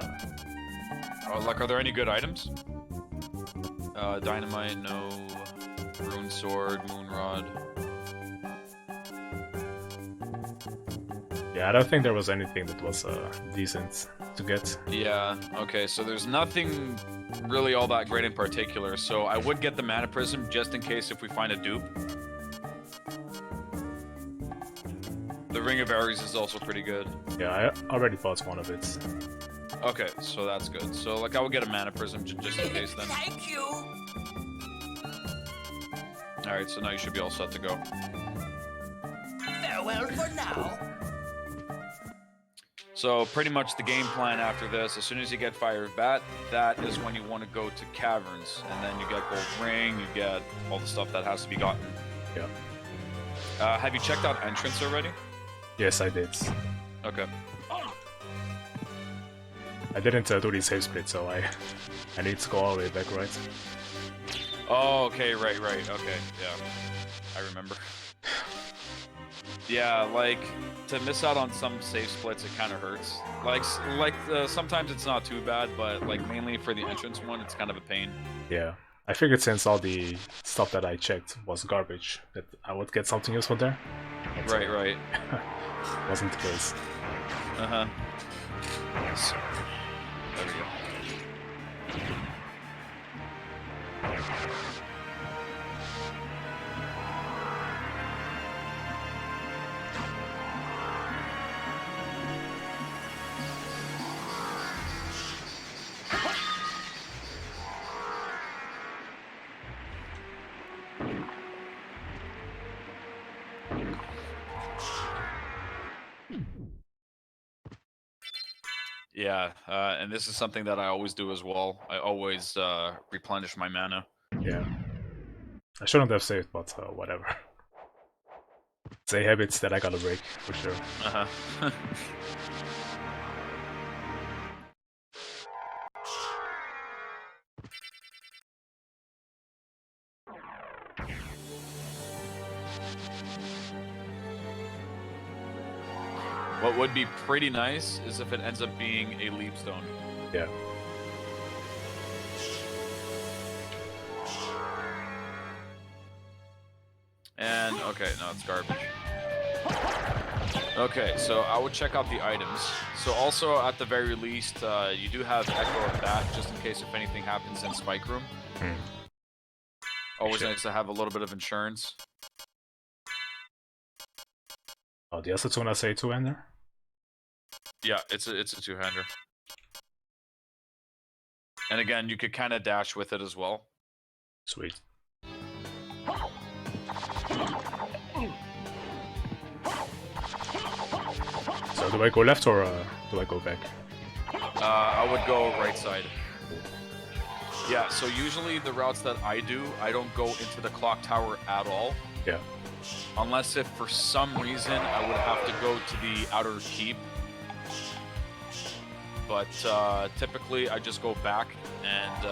Are there any good items? Dynamite, no. Rune Sword, Moonrod. Yeah, I don't think there was anything that was decent to get. Yeah, okay, so there's nothing really all that great in particular, so I would get the Mana Prism just in case if we find a dupe. The Ring of Ares is also pretty good. Yeah, I already bought one of it. Okay, so that's good. So, I would get a Mana Prism just in case then. Thank you. Alright, so now you should be all set to go. Farewell for now. So pretty much the game plan after this, as soon as you get Fire Bat, that is when you want to go to Caverns, and then you get Gold Ring, you get all the stuff that has to be gotten. Yeah. Have you checked out Entrance already? Yes, I did. Okay. I didn't do the save split, so I need to go all the way back, right? Oh, okay, right, okay, yeah. I remember. Yeah, to miss out on some save splits, it kind of hurts. Sometimes it's not too bad, but mainly for the entrance one, it's kind of a pain. Yeah. I figured since all the stuff that I checked was garbage, that I would get something useful there. Right. Wasn't the case. Uh-huh. So, there we go. Yeah, and this is something that I always do as well. I always replenish my mana. Yeah. I shouldn't have saved, but whatever. It's a habit that I gotta break, for sure. Uh-huh. What would be pretty nice is if it ends up being a leap stone. Yeah. And, okay, no, it's garbage. Okay, so I would check out the items. So also, at the very least, you do have Echo of That, just in case if anything happens in Spike Room. Always nice to have a little bit of insurance. Oh, the Asatuna say two-hander? Yeah, it's a two-hander. And again, you could kind of dash with it as well. Sweet. So do I go left or do I go back? I would go right side. Yeah, so usually the routes that I do, I don't go into the clock tower at all. Yeah. Unless if for some reason I would have to go to the outer keep. But typically I just go back, and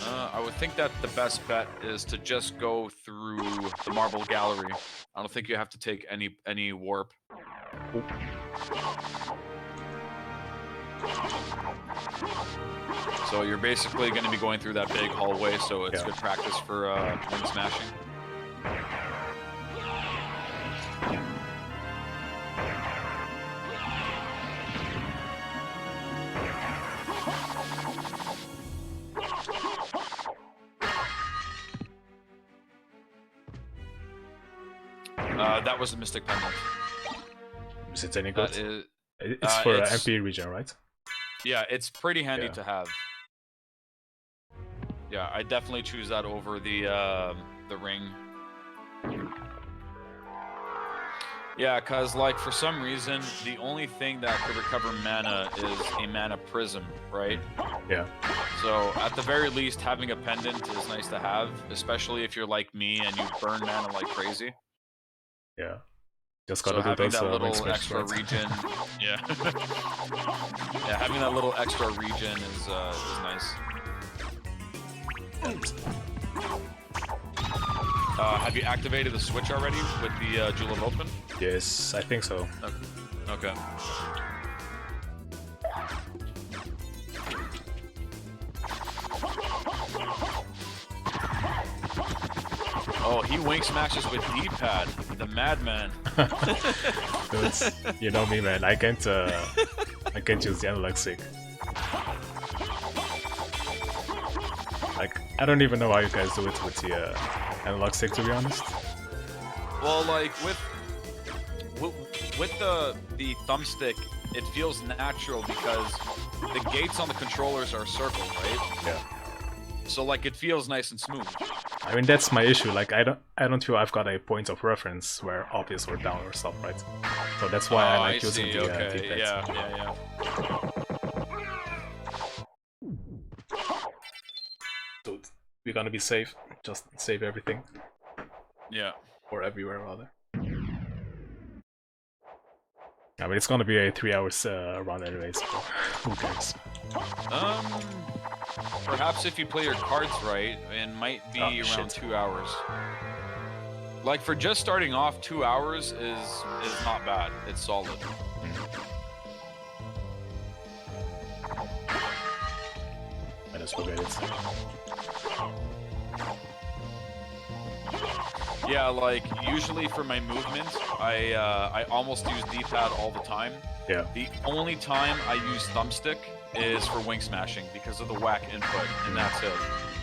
I would think that the best bet is to just go through the marble gallery. I don't think you have to take any warp. So you're basically going to be going through that big hallway, so it's good practice for wing smashing. That was the Mystic Pendant. Is it any good? It's for MP region, right? Yeah, it's pretty handy to have. Yeah, I definitely choose that over the ring. Yeah, cause like for some reason the only thing that could recover mana is a mana prism, right? Yeah. So at the very least, having a pendant is nice to have, especially if you're like me and you burn mana like crazy. Yeah. Just gotta so do having those that little switch, extra right? region, yeah, yeah, having that little extra region is nice. Have you activated the switch already with the Jewel of Open? Yes, I think so. Okay. Oh, he wing smashes with D-pad, the madman. You know me, man. I can't use the analog stick. Like, I don't even know how you guys do it with the analog stick, to be honest. Well, like with the thumbstick, it feels natural because the gates on the controllers are circled, right? Yeah. So like it feels nice and smooth. I mean, that's my issue. Like, I don't feel I've got a point of reference where obvious or down or stuff, right? So that's why I like using the D-pad. Yeah. So we're gonna be safe. Just save everything. Yeah. Or everywhere, rather. I mean, it's gonna be a 3 hours run anyway, so who cares? Perhaps if you play your cards right, it might be around 2 hours. Like for just starting off, 2 hours is not bad. It's solid. I just forget it. Yeah, like usually for my movement, I almost use D-pad all the time. Yeah. The only time I use thumbstick is for wing smashing because of the whack input, and that's it.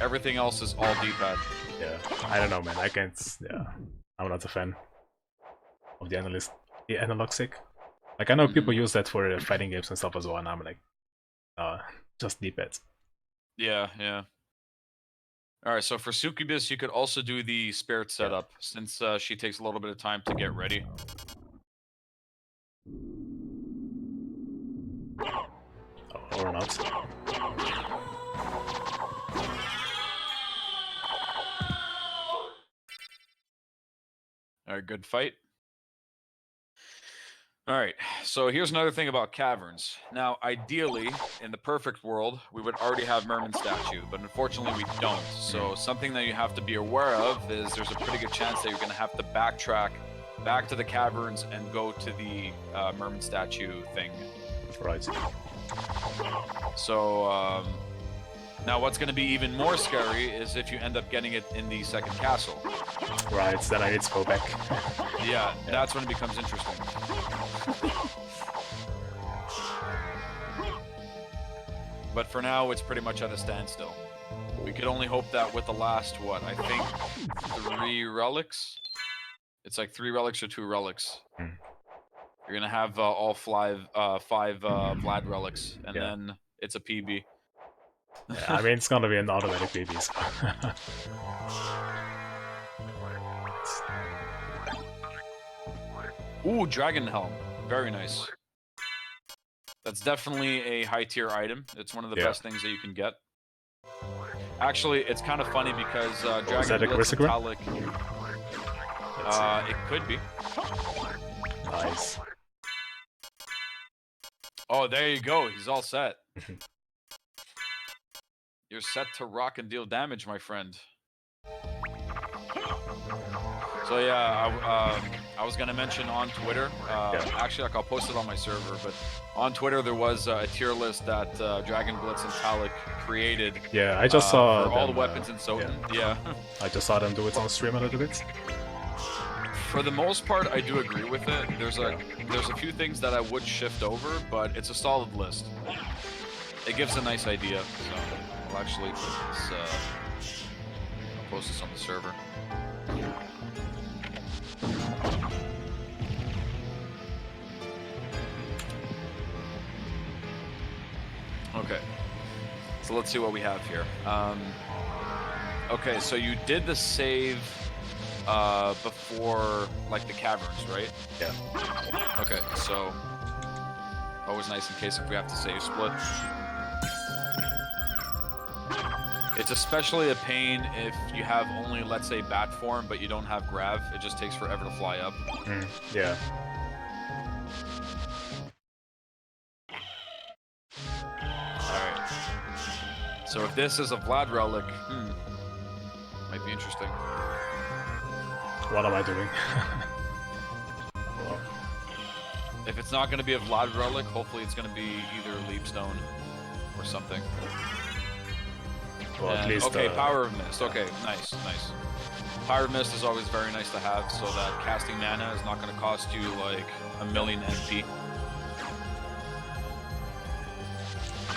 Everything else is all D-pad. Yeah, I don't know, man. I can't. Yeah, I'm not a fan of the analog stick. Like, I know people use that for fighting games and stuff as well, and I'm like, just D-pad. Yeah. All right, so for Succubus, you could also do the Spirit setup, since she takes a little bit of time to get ready. Or not. All right, good fight. All right, so here's another thing about caverns. Now, ideally, in the perfect world, we would already have Merman statue, but unfortunately we don't. So something that you have to be aware of is there's a pretty good chance that you're going to have to backtrack back to the caverns and go to the merman statue thing. Right. So now what's going to be even more scary is if you end up getting it in the second castle. Right, then I need to go back. Yeah, that's when it becomes interesting. But for now, it's pretty much at a standstill. We could only hope that with the last, what, I think 3 relics? It's like 3 relics or 2 relics. You're gonna have all 5 Vlad relics, and then it's a PB. Yeah, I mean, it's gonna be an automatic PB, so. Ooh, Dragon Helm. Very nice. That's definitely a high tier item. It's one of the best things that you can get. Actually, it's kind of funny because Dragon Blitz Metallic. It could be. Nice. Oh, there you go. He's all set. You're set to rock and deal damage, my friend. So yeah, I was gonna mention on Twitter. Actually, like I'll post it on my server, but on Twitter there was a tier list that Dragon Blitz and Talik created. Yeah, I just saw for all them, the weapons in Soten. Yeah. I just saw them do it on stream a little bit. For the most part, I do agree with it. There's a few things that I would shift over, but it's a solid list. It gives a nice idea. So I'll actually put this, I'll post this on the server. Okay, so let's see what we have here. Okay, so you did the save before, like, the caverns, right? Yeah. Okay, so always nice in case if we have to save split. It's especially a pain if you have only, let's say, bat form, but you don't have grav. It just takes forever to fly up. Yeah. Alright. So if this is a Vlad relic, might be interesting. What am I doing? If it's not going to be a Vlad relic, hopefully it's going to be either Leapstone or something. Well, at least, okay, Power of Mist. Okay, nice, nice. Power of Mist is always very nice to have, so that casting mana is not going to cost you like 1,000,000 MP.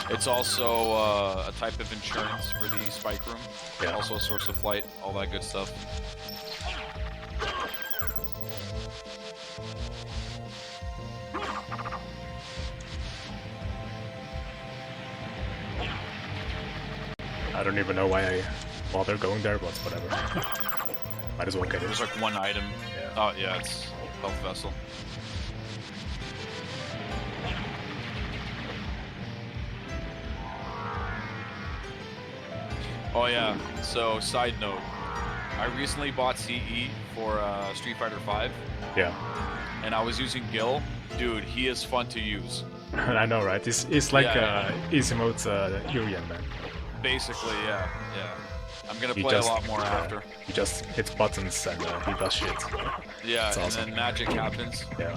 It's also a type of insurance for the Spike Room. Yeah. Also a source of flight, all that good stuff. I don't even know why I bother going there, but whatever. Might as well get it. There's like one item. Yeah. Oh yeah, it's Health Vessel. Oh yeah, so side note. I recently bought CE for Street Fighter V. Yeah. And I was using Gil. Dude, he is fun to use. I know, right? It's like easy mode Urian, man. Basically, yeah. I'm gonna play a lot more after. He just hits buttons and he does shit. Yeah, it's awesome. And then magic happens. Yeah.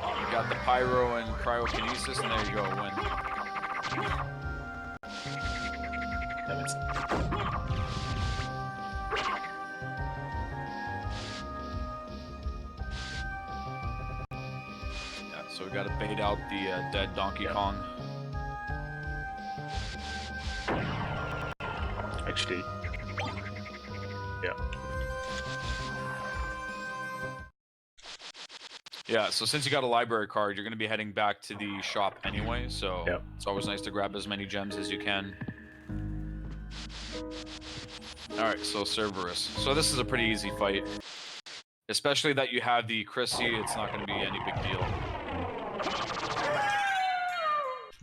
You got the pyro and cryokinesis, and there you go, win. Damn it. Yeah, so we gotta bait out the dead Donkey Kong. Actually, yeah. Yeah, so since you got a library card, you're going to be heading back to the shop anyway, so it's always nice to grab as many gems as you can. Alright, so Cerberus. So this is a pretty easy fight. Especially that you have the Chrissy, it's not going to be any big deal.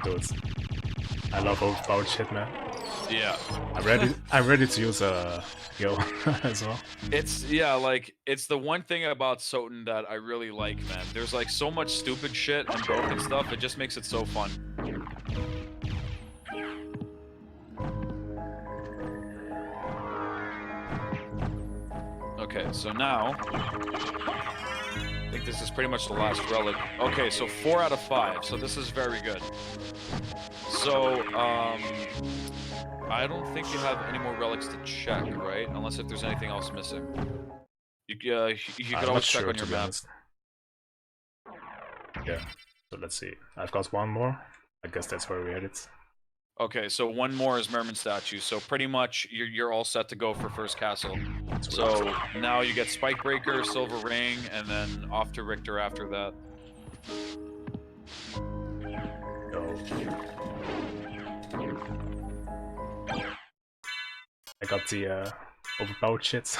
Dude, I love overpowered shit, man. Yeah. I'm ready to use a Gil as well. It's like it's the one thing about Soten that I really like, man. There's like so much stupid shit and broken stuff, it just makes it so fun. Okay, so now I think this is pretty much the last relic. Okay, so 4 out of 5. So this is very good. So I don't think you have any more relics to check, right? Unless if there's anything else missing. You could always check on your map. Yeah. So let's see. I've got one more. I guess that's where we had it. Okay, so one more is Merman statue. So pretty much you're all set to go for first castle. So now you get Spike Breaker, Silver Ring, and then off to Richter after that. Go. I got the overpowered shits.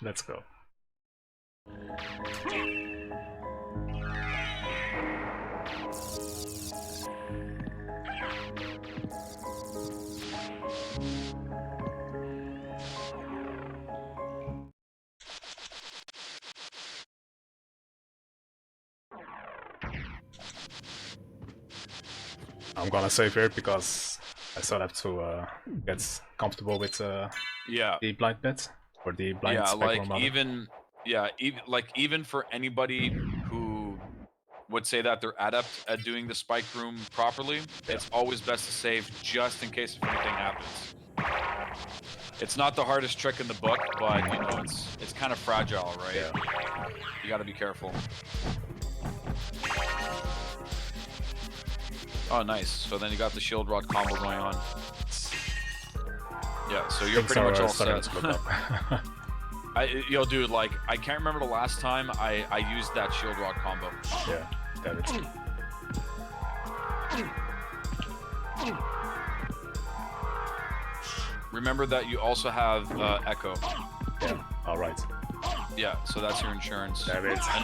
Let's go. I'm gonna save here because I still have to get comfortable with the blind bet or the blind spectrum. Even for anybody who would say that they're adept at doing the spike room properly, it's always best to save just in case if anything happens. It's not the hardest trick in the book, but you know it's kind of fragile, right? Yeah. You got to be careful. Oh, nice. So then you got the shield rod combo going on. Yeah, so you're pretty much all set. Yo, dude, like, I can't remember the last time I used that shield rod combo. Yeah, damn it. Remember that you also have Echo. Yeah, alright. Yeah, so that's your insurance. Damn it. And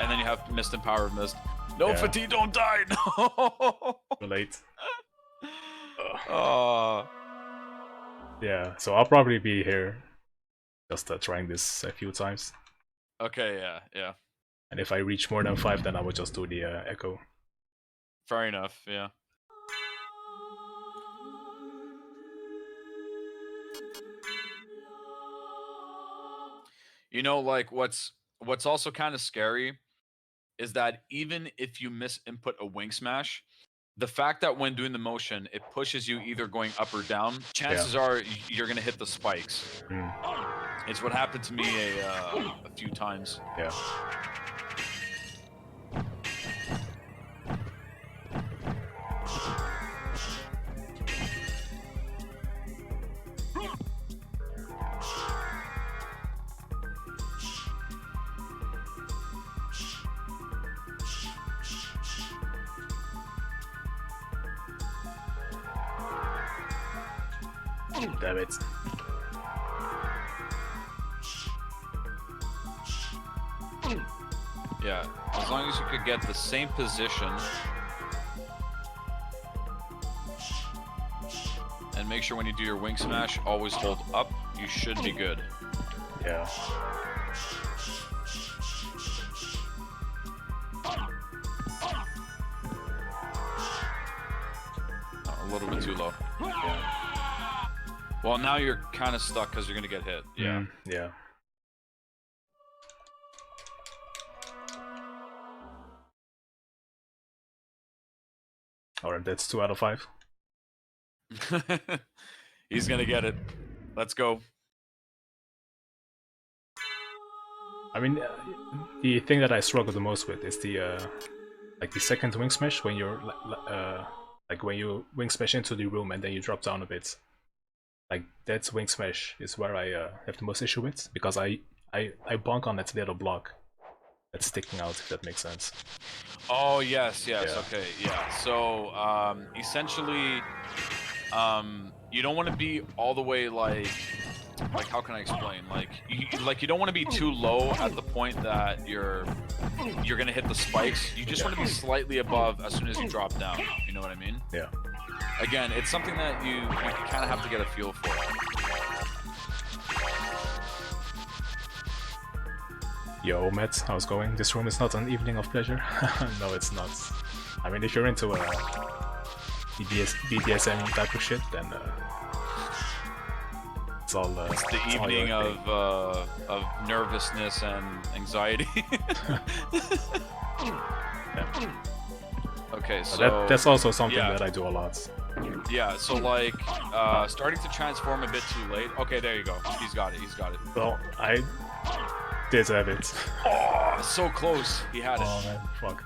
then you have Mist and Power of Mist. No, Fatigue, don't die! No! Too late. Oh. Yeah, so I'll probably be here just trying this a few times. Okay, yeah. And if I reach more than 5, then I will just do the Echo. Fair enough, yeah. You know, like, what's also kind of scary is that even if you misinput a wing smash, the fact that when doing the motion, it pushes you either going up or down, chances are you're going to hit the spikes. It's what happened to me a few times. Yeah. Damn it. Yeah, as long as you could get the same position and make sure when you do your wing smash, always hold up, you should be good. Yeah. A little bit too low. Yeah. Well, now you're kind of stuck because you're going to get hit. Yeah. Yeah. Alright, that's 2 out of 5. He's going to get it. Let's go. I mean, the thing that I struggle the most with is the like the second wing smash when you're like when you wing smash into the room and then you drop down a bit. Like that wing smash is where I have the most issue with, because I bonk on that little block that's sticking out, if that makes sense. Oh yes, okay, yeah. So essentially, you don't want to be all the way like how can I explain? Like you don't want to be too low at the point that you're gonna hit the spikes. You just want to be slightly above as soon as you drop down. You know what I mean? Yeah. Again, it's something that you kind of have to get a feel for. Yo, Matt, how's it going? This room is not an evening of pleasure. No, it's not. I mean, if you're into BDSM type of shit, then It's all. It's the it's all evening your thing. of nervousness and anxiety. Yeah. Okay, so That's also something yeah. that I do a lot. Yeah, so like starting to transform a bit too late. Okay, there you go. He's got it. He's got it. Well, I did have it. Oh, so close. He had it. Oh man, fuck.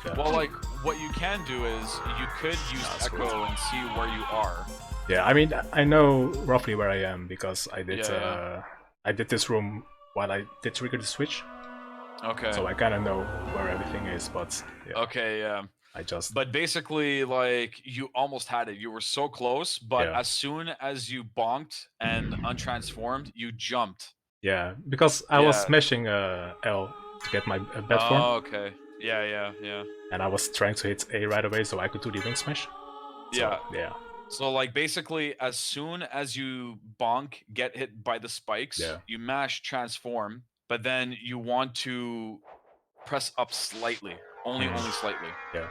Yeah. Well, like what you can do is you could use That's Echo good. and see where you are. Yeah, I mean, I know roughly where I am because I did. Yeah. I did this room while I did trigger the switch, Okay. so I kind of know where everything is. But yeah, Okay, yeah. I just. But basically, like, you almost had it. You were so close, but Yeah. as soon as you bonked and untransformed, you jumped. Yeah, because I was Yeah. smashing L to get my bed form, Oh, okay. Yeah. and I was trying to hit A right away so I could do the wing smash. So, Yeah. yeah. So, like, basically, as soon as you bonk, get hit by the spikes, Yeah. you mash transform, but then you want to press up slightly, only slightly, Yeah.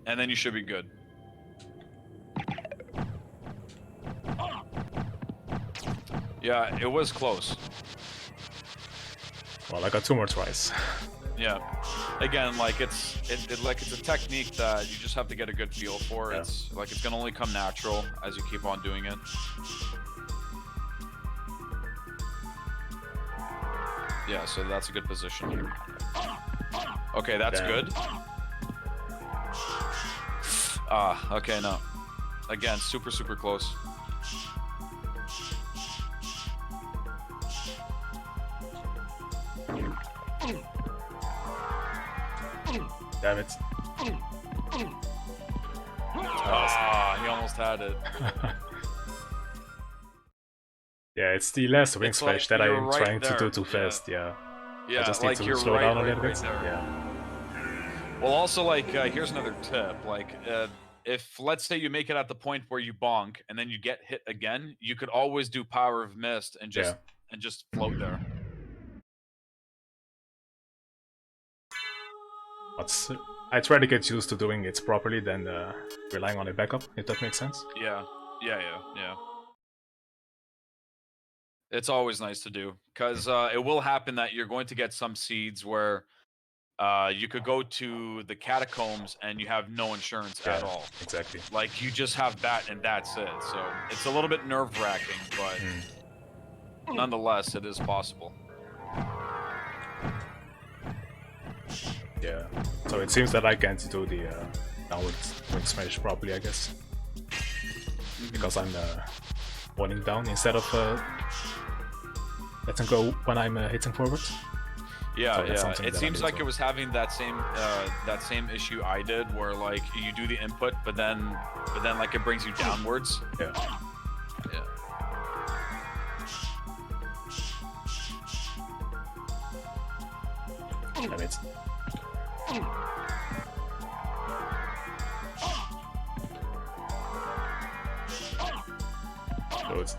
and then you should be good. Yeah, it was close. Well, I got 2 more tries. Yeah. Again, like it's a technique that you just have to get a good feel for. Yeah. It's like it's gonna only come natural as you keep on doing it. Yeah, so that's a good position. Okay, that's Damn. good. Okay, no. Again, super close. Damn it. He almost had it. Yeah, it's the last wing It's smash like that you're I'm right trying to do there, too yeah. fast, yeah. Yeah, I just need like to you're slow right, down a right, little right bit. there. Yeah. Well, also, like, here's another tip. Like, if, let's say, you make it at the point where you bonk and then you get hit again, you could always do Power of Mist and just float there. But I try to get used to doing it properly than relying on a backup, if that makes sense. Yeah. It's always nice to do, because it will happen that you're going to get some seeds where you could go to the catacombs and you have no insurance at all. Exactly. Like, you just have that and that's it. So it's a little bit nerve-wracking, but nonetheless, it is possible. Yeah. So it seems that I can't do the downward wing smash properly, I guess. Because I'm pointing down instead of letting go when I'm hitting forward. Yeah, So that's yeah. something It that I seems do like as it was having that same issue I did, where like you do the input, but then like it brings you downwards. Yeah. Yeah. Damn it. Good.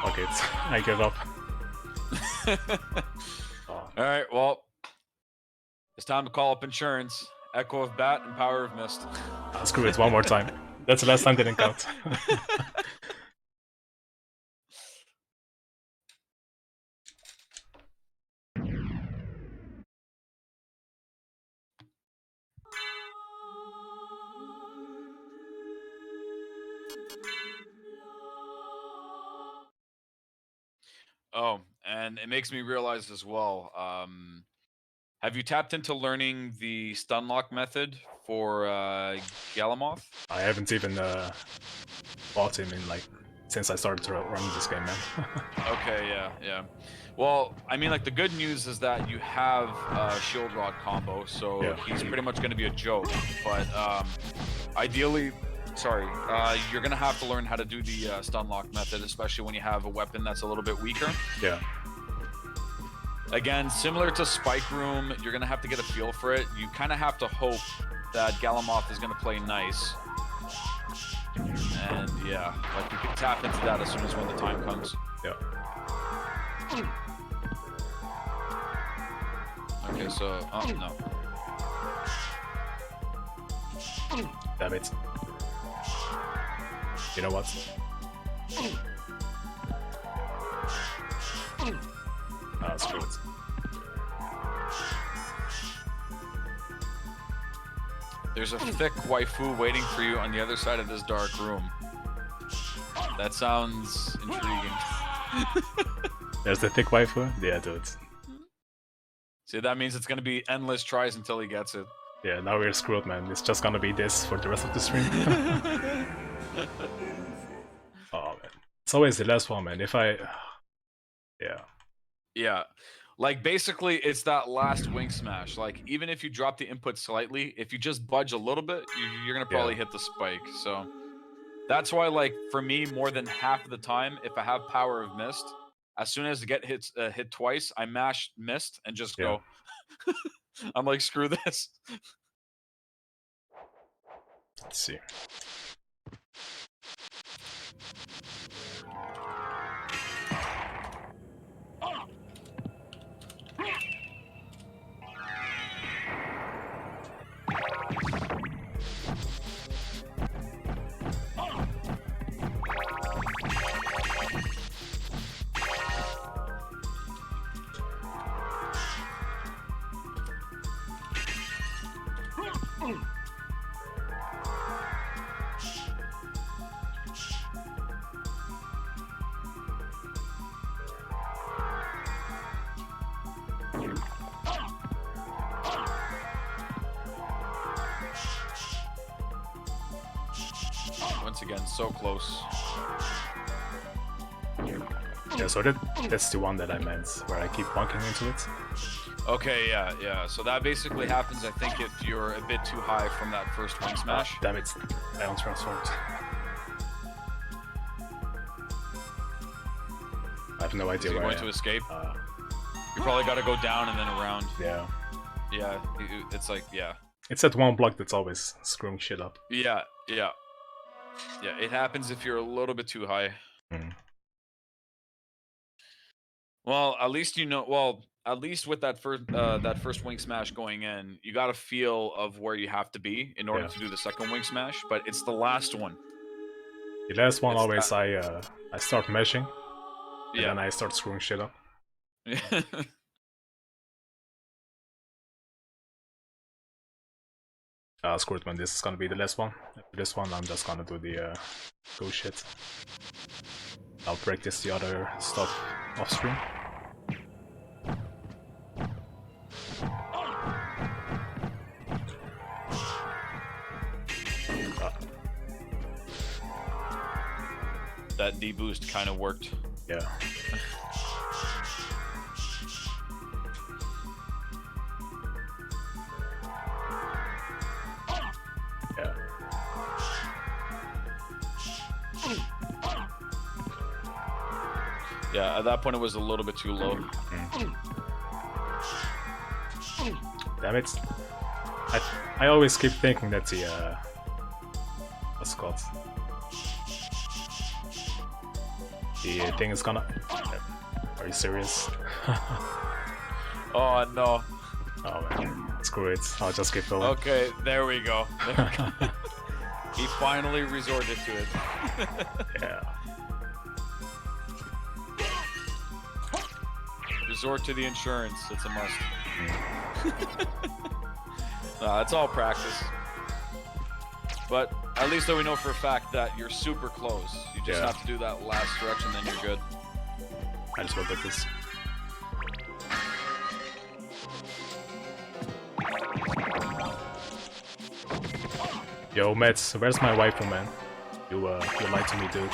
Fuck it. I give up. All right, well, it's time to call up insurance. Echo of Bat and Power of Mist. Screw it, one more time. That's the last time didn't count. Oh, and it makes me realize as well. Have you tapped into learning the stun lock method for Galamoth? I haven't even fought him in like since I started running this game, man. Okay, yeah. Well, I mean, like, the good news is that you have Shield Rod combo, so Yeah. he's pretty much going to be a joke. But ideally, you're going to have to learn how to do the stun lock method, especially when you have a weapon that's a little bit weaker. Yeah. Again, similar to Spike Room, you're going to have to get a feel for it. You kind of have to hope that Galamoth is going to play nice. And yeah, like, you can tap into that as soon as when the time comes. Yeah. Okay, so, oh, no. Damn it. You know what? Ah, screw it. There's a thick waifu waiting for you on the other side of this dark room. That sounds intriguing. There's the thick waifu? Yeah, dude. See, that means it's gonna be endless tries until he gets it. Yeah, now we're screwed, man. It's just gonna be this for the rest of the stream. Oh, man. It's always the last one, man. If I... Yeah. Yeah. Like, basically, it's that last wing smash. Like, even if you drop the input slightly, if you just budge a little bit, you're gonna probably hit the spike. So, that's why, like, for me, more than half of the time, if I have Power of Mist, as soon as I get hit twice, I mash Mist and just go. I'm like, screw this. Let's see. Once again, so close. Yeah, so that's the one that I meant, where I keep bonking into it. Okay, yeah. So that basically happens, I think, if you're a bit too high from that first wing smash. Damn it, I untransformed. I have no idea So you're where going to I am. escape? You probably got to go down and then around. Yeah. Yeah, it's like, yeah. It's that one block that's always screwing shit up. Yeah, it happens if you're a little bit too high. Well, at least you know. Well, at least with that first wing smash going in, you got a feel of where you have to be in order to do the second wing smash. But it's the last one. The last one It's always I start meshing, and Yeah. then I start screwing shit up. Screw it, man. This is gonna be the last one. After this one, I'm just gonna do the go shit. I'll practice the other stuff off stream. That D boost kind of worked. Yeah. Yeah. Yeah, at that point it was a little bit too low. Damn it. I always keep thinking that the what's it called? The thing is gonna... Are you serious? Oh no. Oh man, screw it. I'll just keep going. Okay, there we go. He finally resorted to it. Yeah. Resort to the insurance. It's a must. It's all practice. But at least though we know for a fact that you're super close. You just have to do that last stretch and then you're good. I just want to get this. Yo, Mets, where's my waifu, man? You lied to me, dude.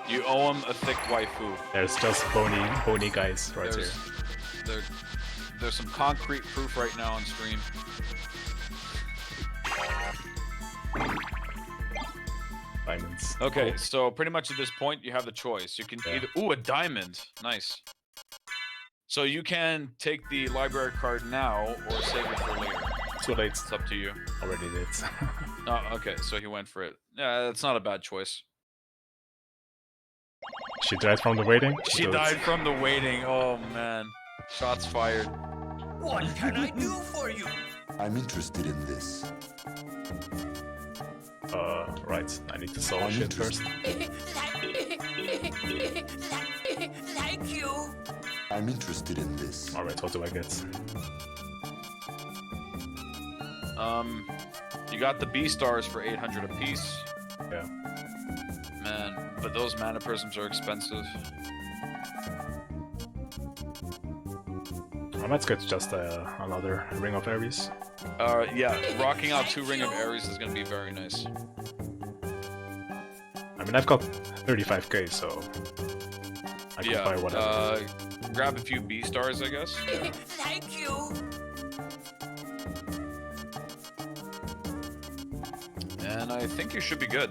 You owe him a thick waifu. There's just bony guys right here. There's some concrete proof right now on stream. Diamonds. Okay, so pretty much at this point you have the choice. You can either a diamond. Nice. So you can take the library card now or save it for later. Too late. It's up to you. Already did. Oh, okay, so he went for it. Yeah, that's not a bad choice. She died from the waiting? She died from the waiting. Oh man. Shots fired. What can I do for you? I'm interested in this. Right, I need to solve I'm shit first. Thank you. I'm interested in this. Alright, what do I get? You got the B stars for 800 apiece. Yeah. Man, but those mana prisms are expensive. I might get just another Ring of Ares. Yeah, rocking out 2 Ring of Ares is gonna be very nice. I mean, I've got 35k, so I can buy whatever. Grab a few B stars, I guess. Thank you. And I think you should be good.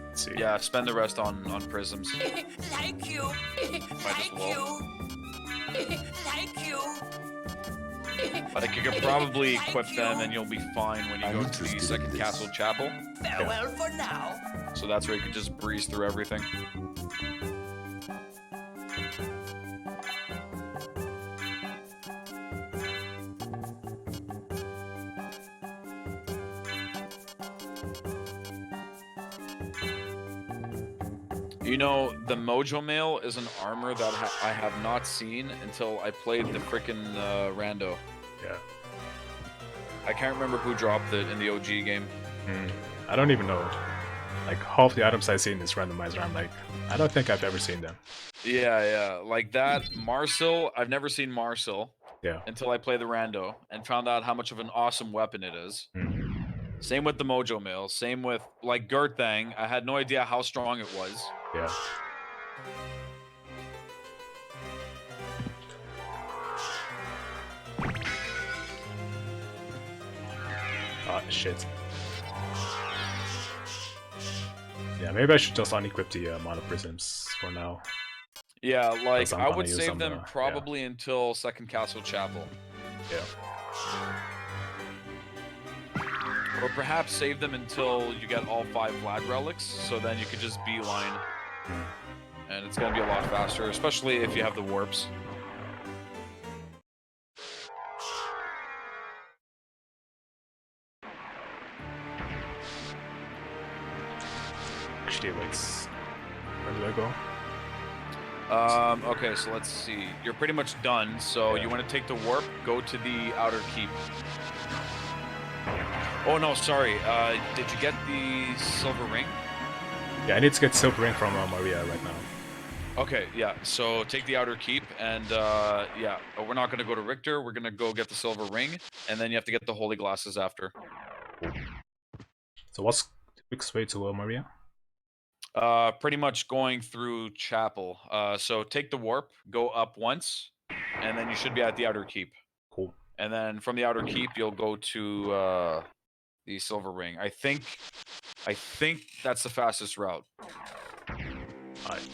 Let's see. Yeah, spend the rest on prisms. Thank you. Might as well. Thank you. Like, you could probably equip them and you'll be fine when you I'm go to interested the in second this. castle chapel. Farewell for now. So that's where you could just breeze through everything. You know, the Mojo Mail is an armor that I have not seen until I played the frickin' Rando. Yeah. I can't remember who dropped it in the OG game. I don't even know. Like, half the items I've seen is randomizer. I'm like, I don't think I've ever seen them. Yeah. Like that, Marcel, I've never seen Marcel Yeah. until I played the Rando and found out how much of an awesome weapon it is. Same with the Mojo Mail. Same with, like, Gerthang. I had no idea how strong it was. Yeah. Ah, shit. Yeah, maybe I should just unequip the Mono Prisms for now. Yeah, like, Because I'm I gonna would use save them, them yeah. probably until Second Castle Chapel. Yeah. Or perhaps save them until you get all 5 Vlad relics, so then you could just beeline. And it's gonna be a lot faster, especially if you have the warps. Actually, wait. Where do I go? Okay, so let's see. You're pretty much done, so Yeah. you want to take the warp, go to the outer keep. Oh no, sorry. Did you get the silver ring? Yeah, I need to get Silver Ring from Maria right now. Okay, yeah. So take the outer keep, and yeah, we're not gonna go to Richter. We're gonna go get the silver ring, and then you have to get the holy glasses after. So what's the quickest way to Maria? Pretty much going through chapel. So take the warp, go up once, and then you should be at the outer keep. Cool. And then from the outer keep, you'll go to the silver ring. I think that's the fastest route. Alright.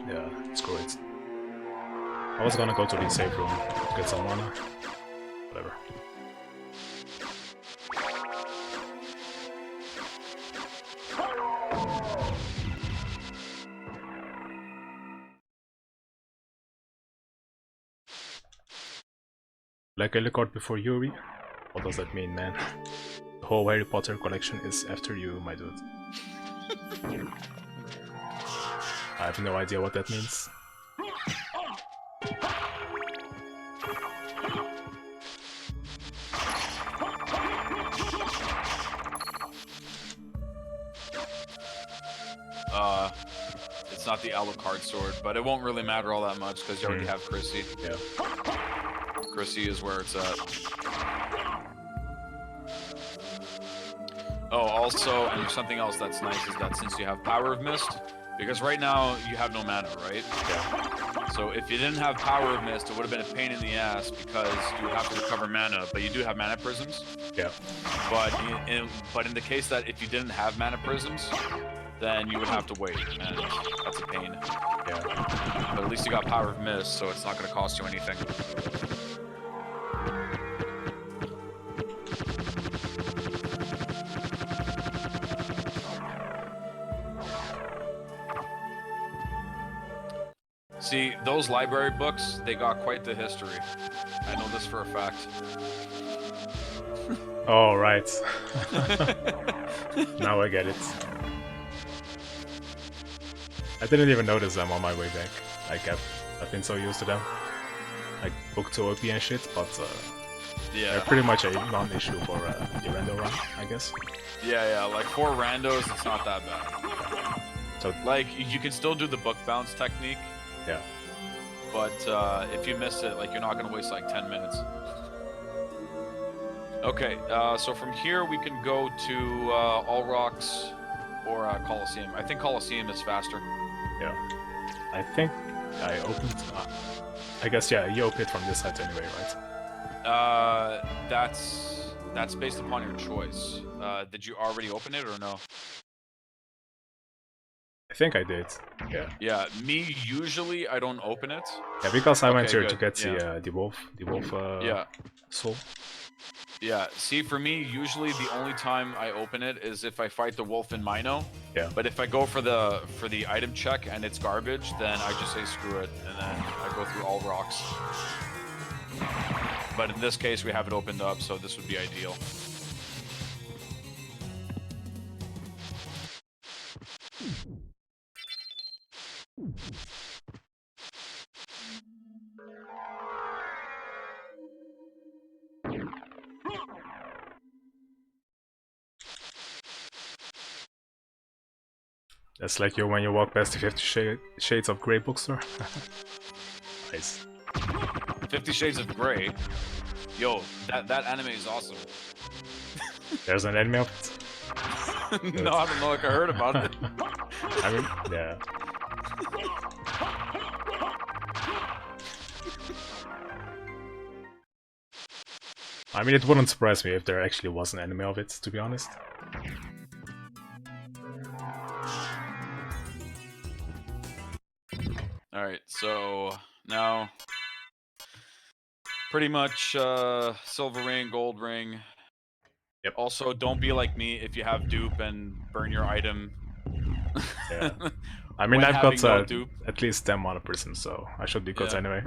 Yeah, screw it. I was gonna go to the safe room, get some mana. Whatever. Like a record before Yuri? What does that mean, man? The whole Harry Potter collection is after you, my dude. I have no idea what that means. It's not the Alucard sword, but it won't really matter all that much because you already have Chrissy. Yeah. Chrissy is where it's at. Oh, also, and there's something else that's nice is that since you have Power of Mist, because right now you have no mana, right? Yeah. So if you didn't have Power of Mist, it would have been a pain in the ass because you would have to recover mana, but you do have mana prisms. Yeah. But in the case that if you didn't have mana prisms, then you would have to wait, and that's a pain. Yeah. But at least you got Power of Mist, so it's not going to cost you anything. See, those library books, they got quite the history. I know this for a fact. Oh, right. Now I get it. I didn't even notice them on my way back. Like, I've been so used to them. Like, book to OP and shit, but Yeah. they're pretty much a non-issue for the rando run, I guess. Yeah, like for randos, it's not that bad. So, Like, you can still do the book bounce technique, yeah. but if you miss it, like, you're not gonna waste like 10 minutes. Okay, so from here we can go to All Rocks or Coliseum. I think Coliseum is faster. Yeah. I think I opened... I guess, yeah, you open it from this side anyway, right? That's based upon your choice. Did you already open it or no? I think I did, yeah. Yeah, me, usually I don't open it. Yeah, because I went Okay, here to good, get the wolf Yeah. soul. Yeah, see, for me, usually the only time I open it is if I fight the wolf in Mino. Yeah. But if I go for the item check and it's garbage, then I just say screw it, and then I go through all rocks. But in this case, we have it opened up, so this would be ideal. That's like you when you walk past the 50 Shades of Grey bookstore. Nice. 50 Shades of Grey. Yo, that anime is awesome. There's an anime of it? No, I don't know, like I heard about it. I mean, yeah. I mean, it wouldn't surprise me if there actually was an anime of it, to be honest. Alright, so now pretty much silver ring, gold ring. Yep. Also, don't be like me if you have dupe and burn your item. Yeah. I mean, When I've got having no dupe. at least 10 mana prison, so I should be good Yeah. anyway.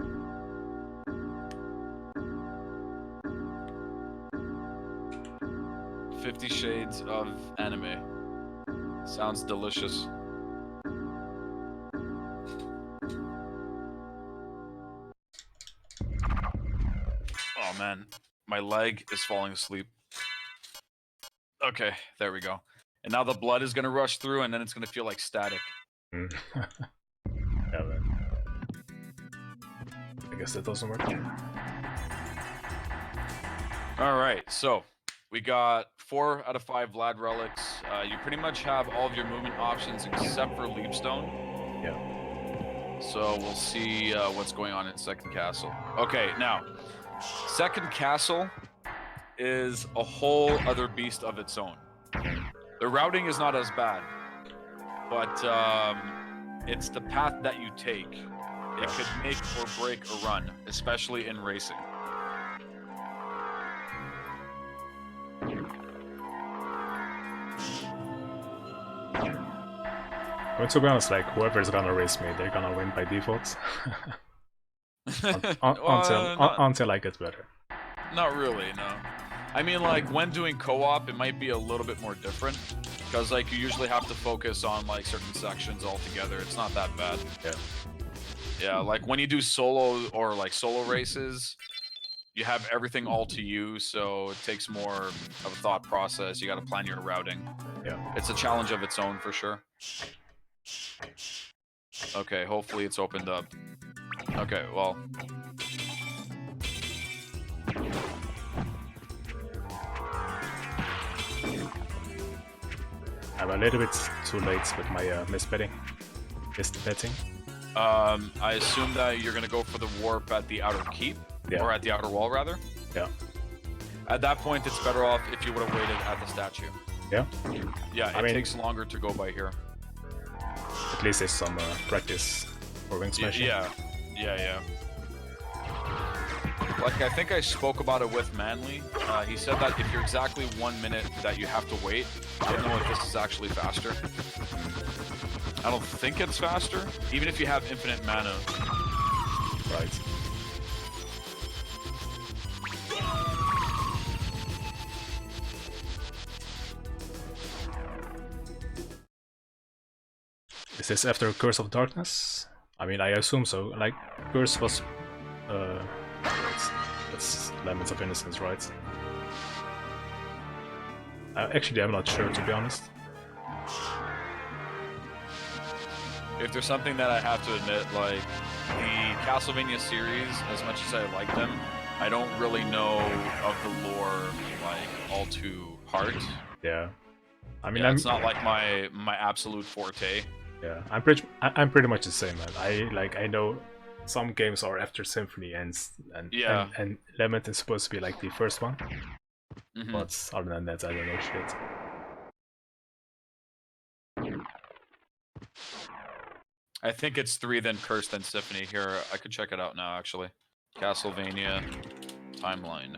"50 Shades of Anime." Sounds delicious. Oh man, my leg is falling asleep. Okay, there we go. And now the blood is gonna rush through, and then it's gonna feel like static. Mm. Yeah, man. I guess that doesn't work. All right, so we got 4 out of 5 Vlad relics. You pretty much have all of your movement options except for Leapstone. Yeah. So we'll see what's going on in Second Castle. Okay, now, Second Castle is a whole other beast of its own. The routing is not as bad, but it's the path that you take. It could make or break a run, especially in racing. I mean, to be honest, like, whoever's gonna race me, they're gonna win by default. Until I get better. Not really, no. I mean, like, when doing co-op, it might be a little bit more different. Because, like, you usually have to focus on, like, certain sections altogether. It's not that bad. Yeah. Yeah, like, when you do solo or, like, solo races, you have everything all to you, so it takes more of a thought process. You gotta plan your routing. Yeah. It's a challenge of its own, for sure. Okay, hopefully it's opened up. Okay, well... I'm a little bit too late with my misbetting. I assume that you're gonna go for the warp at the outer keep? Yeah. Or at the outer wall, rather? Yeah. At that point, it's better off if you would have waited at the statue. Yeah? Yeah, I it mean- takes longer to go by here. At least there's some practice for wing smashing. Yeah. Like, I think I spoke about it with Manly. He said that if you're exactly 1 minute that you have to wait, I don't know if this is actually faster. I don't think it's faster, even if you have infinite mana. Right. Is this after Curse of Darkness? I mean, I assume so. Like, Curse was... it's Laments of Innocence, right? Actually, I'm not sure, to be honest. If there's something that I have to admit, like, the Castlevania series, as much as I like them, I don't really know of the lore, like, all too hard. Yeah. I mean, it's not like my absolute forte. Yeah, I'm pretty much the same, man. I know some games are after Symphony and Lament is supposed to be like the first one. But other than that, I don't know shit. I think it's 3, then Curse, then Symphony. Here, I could check it out now, actually. Castlevania timeline.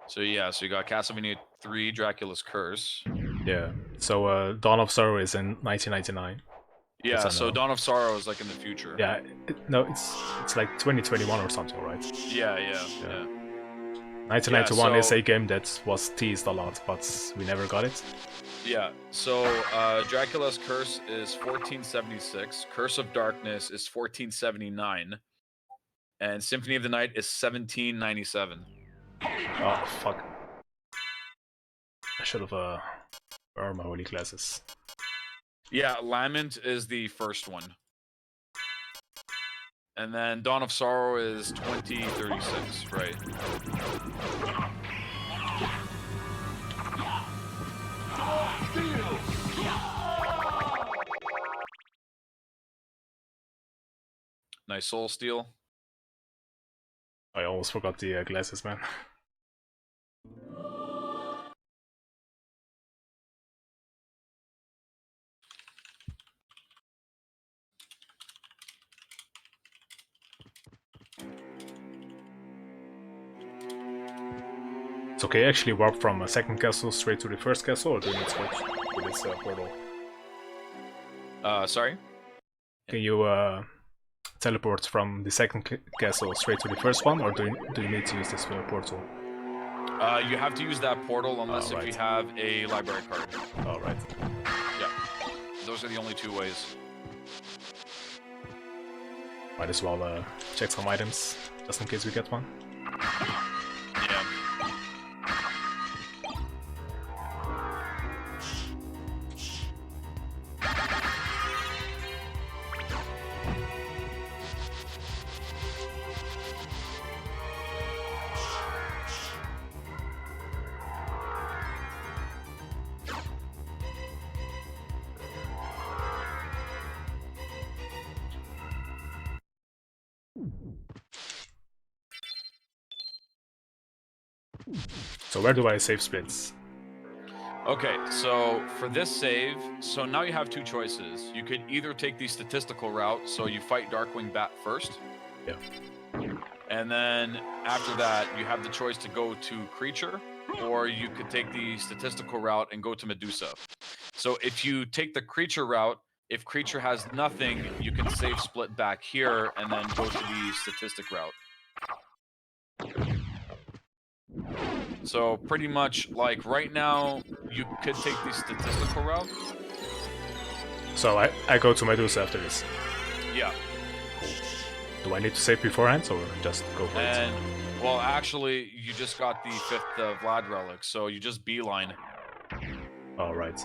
So yeah, so you got Castlevania 3, Dracula's Curse. Yeah. So Dawn of Sorrow is in 1999. Yeah. So Dawn of Sorrow is like in the future. Yeah. No, it's like 2021 or something, right? Yeah. 1991 is a game that was teased a lot, but we never got it. Yeah. So Dracula's Curse is 1476. Curse of Darkness is 1479. And Symphony of the Night is 1797. Oh, fuck. I should have burned my holy glasses. Yeah, Lament is the first one. And then Dawn of Sorrow is 2036, right? Nice Soul Steel. I almost forgot the glasses, man. So can you actually warp from a second castle straight to the first castle, or do you need to switch with this portal? Sorry? Can you teleport from the second castle straight to the first one, or do you need to use this portal? You have to use that portal unless if you have a library card. Alright. Yeah. Those are the only two ways. Might as well check some items, just in case we get one. Yeah. So where do I save splits? Okay, so for this save, so now you have two choices. You could either take the statistical route, so you fight Darkwing Bat first. Yeah. And then after that, you have the choice to go to Creature, or you could take the statistical route and go to Medusa. So if you take the Creature route, if Creature has nothing, you can save split back here and then go to the statistic route. So pretty much, like right now, you could take the statistical route. So I go to Medusa after this. Yeah. Do I need to save beforehand, or just go for it? Well, actually, you just got the 5th Vlad relic, so you just beeline. Oh, right.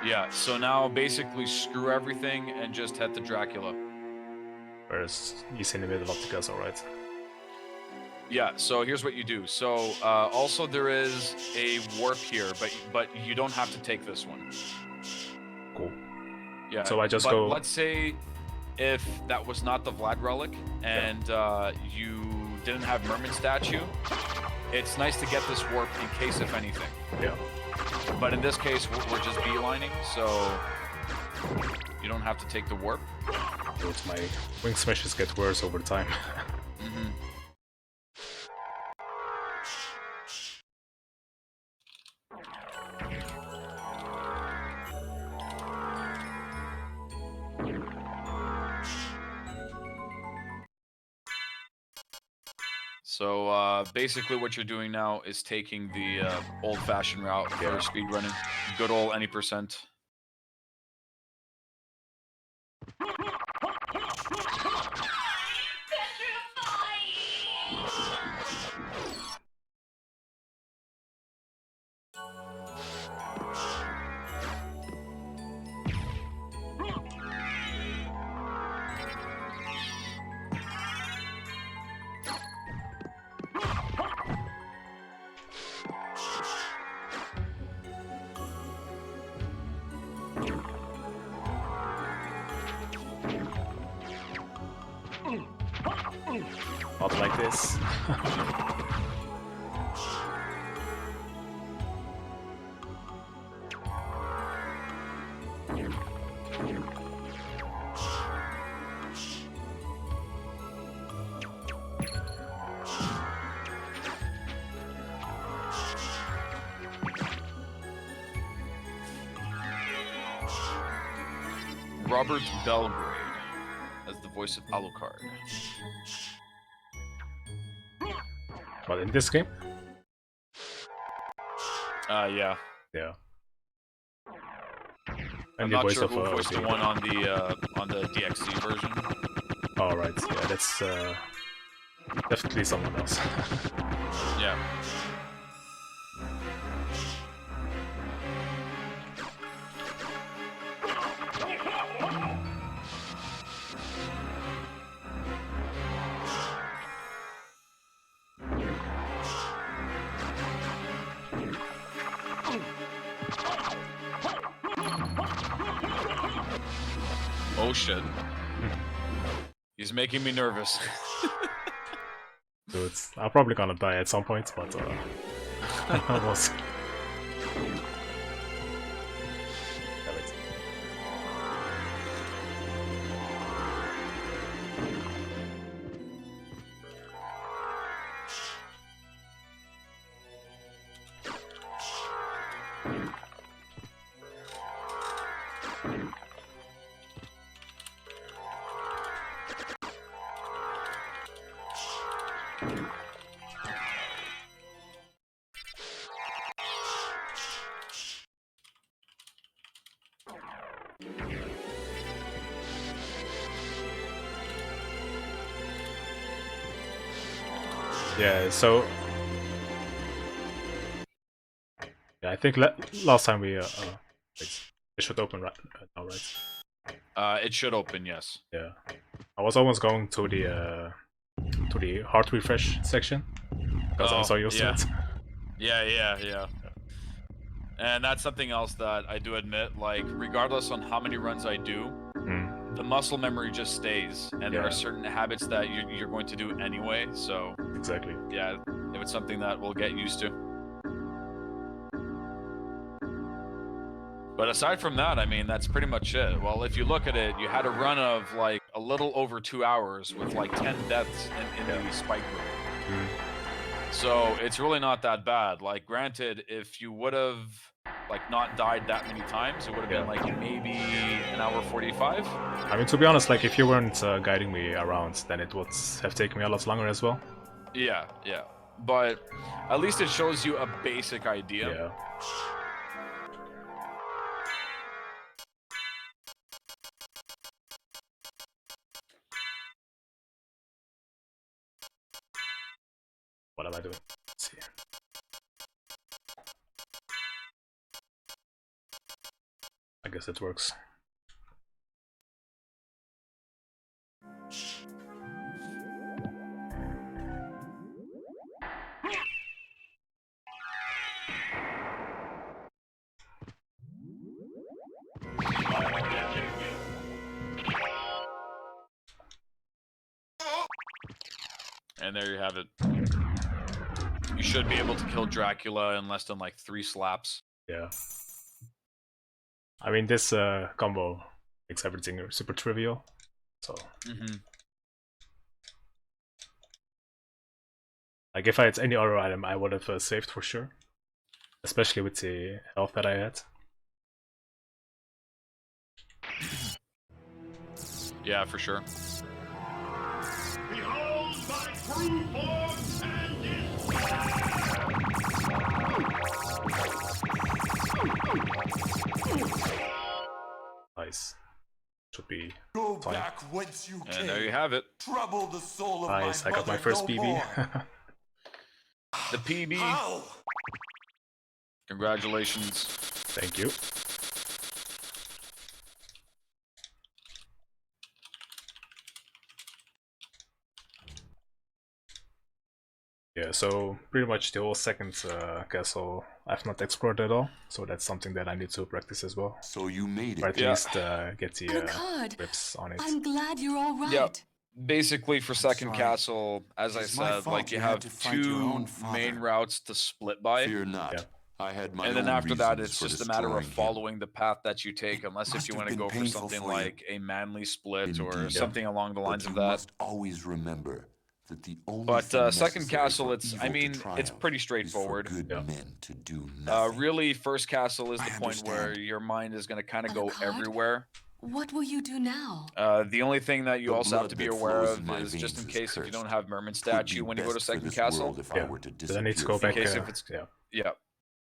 Yeah, so now basically screw everything and just head to Dracula. Whereas he's in the middle of the castle, right? Yeah, so here's what you do. So also there is a warp here, but you don't have to take this one. Cool. Yeah. So I just go. Let's say if that was not the Vlad relic and you didn't have Merman statue, it's nice to get this warp in case if anything. Yeah. But in this case, we're just beelining, so you don't have to take the warp. But my wing smashes get worse over time. So basically what you're doing now is taking the old-fashioned route for speedrunning. Good old any percent. Not like this. Robert Belgrade as the voice of Alucard. But in this game? Yeah. Yeah. I'm not sure who voiced the one on the DXC version. Oh right, yeah, that's definitely someone else. Yeah. Oh shit. He's making me nervous. Dude, I'm probably gonna die at some point, but we'll see. Damn it. Yeah, so yeah, I think last time we wait, it should open right now, right? It should open, yes. Yeah, I was almost going to the heart refresh section because I'm so used to it. Yeah. And that's something else that I do admit, like, regardless on how many runs I do, the muscle memory just stays, and there are certain habits that you're going to do anyway, so... Exactly. Yeah, if it's something that we'll get used to. But aside from that, I mean, that's pretty much it. Well, if you look at it, you had a run of, like, a little over 2 hours with, like, 10 deaths in the spike room. So it's really not that bad. Like, granted, if you would have like not died that many times, it would have been like maybe an hour 45. I mean, to be honest, like if you weren't guiding me around, then it would have taken me a lot longer as well. Yeah. But at least it shows you a basic idea. Yeah. What am I doing? Let's see. I guess it works. And there you have it. You should be able to kill Dracula in less than like 3 slaps. Yeah. I mean, this combo makes everything super trivial. So. Like if I had any other item, I would have saved for sure. Especially with the health that I had. Yeah, for sure. Behold Nice. Should be Go fine. back whence you came. And there you have it. Trouble the soul of Nice, my I got my mother first no PB. more. The PB. How? Congratulations. Thank you. Yeah, so pretty much the whole second castle I've not explored at all, so that's something that I need to practice as well. So you made Or it. at least get the Alucard, grips on it. I'm glad you're all right. Yep. Basically, for second sorry. castle, as I It's my said, fault like you you had have to fight your two own father. main routes to split by. Fear not. Yeah. I had my And then own after that, reasons it's for just a matter of destroying him. following the path that you take, unless if Must you have want to been go for painful something for you. like a manly split or Indeed. something along the But lines you of that. must always remember that the only But thing second necessary castle, for it's evil I to mean, it's triumph pretty is for straightforward. good Yeah. men to do nothing. Really, first castle is I the point where understand. your mind is going to kind of go Alucard? everywhere. What will you do now? The only thing that you The also have blood to be that aware flows in of my is just in veins is case if you don't cursed. have Merman 'Twould statue be when you go to best for second this castle. world if I Yeah. were to Then I need to go disappear back. case if it's- Yeah. Yeah.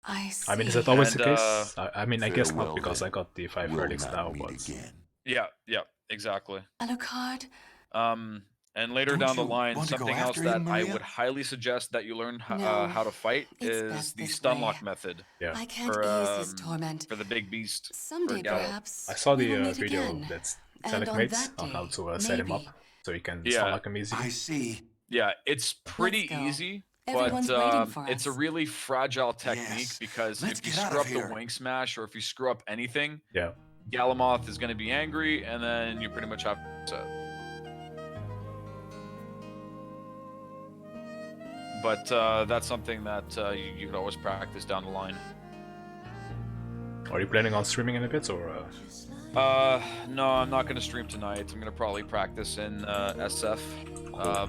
I see. I mean, is that always the And, case? I mean, I guess not farewell, because then. I got the 5 We'll verdicts not now, meet but again. Yeah, exactly. Alucard, And later Don't down the you line, want to go something else after that him, I Maria? would highly suggest that you learn No, how to fight it's is best the this stun way. lock method yeah. I can't For, ease his um, torment. for the big beast. Someday, Gallo. perhaps, I saw we the will meet video again. that's And Telek on makes that on how day, to set him up maybe. so you can Yeah. stun lock him easily. I see. Yeah, it's pretty go. easy, Everyone's but waiting for it's a us. really fragile technique Yes. because Let's if you get out screw of up the here. wing smash or if you screw up anything, Yeah. Galamoth is going to be angry, and then you pretty much have to. But that's something that you could always practice down the line. Are you planning on streaming in a bit or? No, I'm not going to stream tonight. I'm going to probably practice in SF.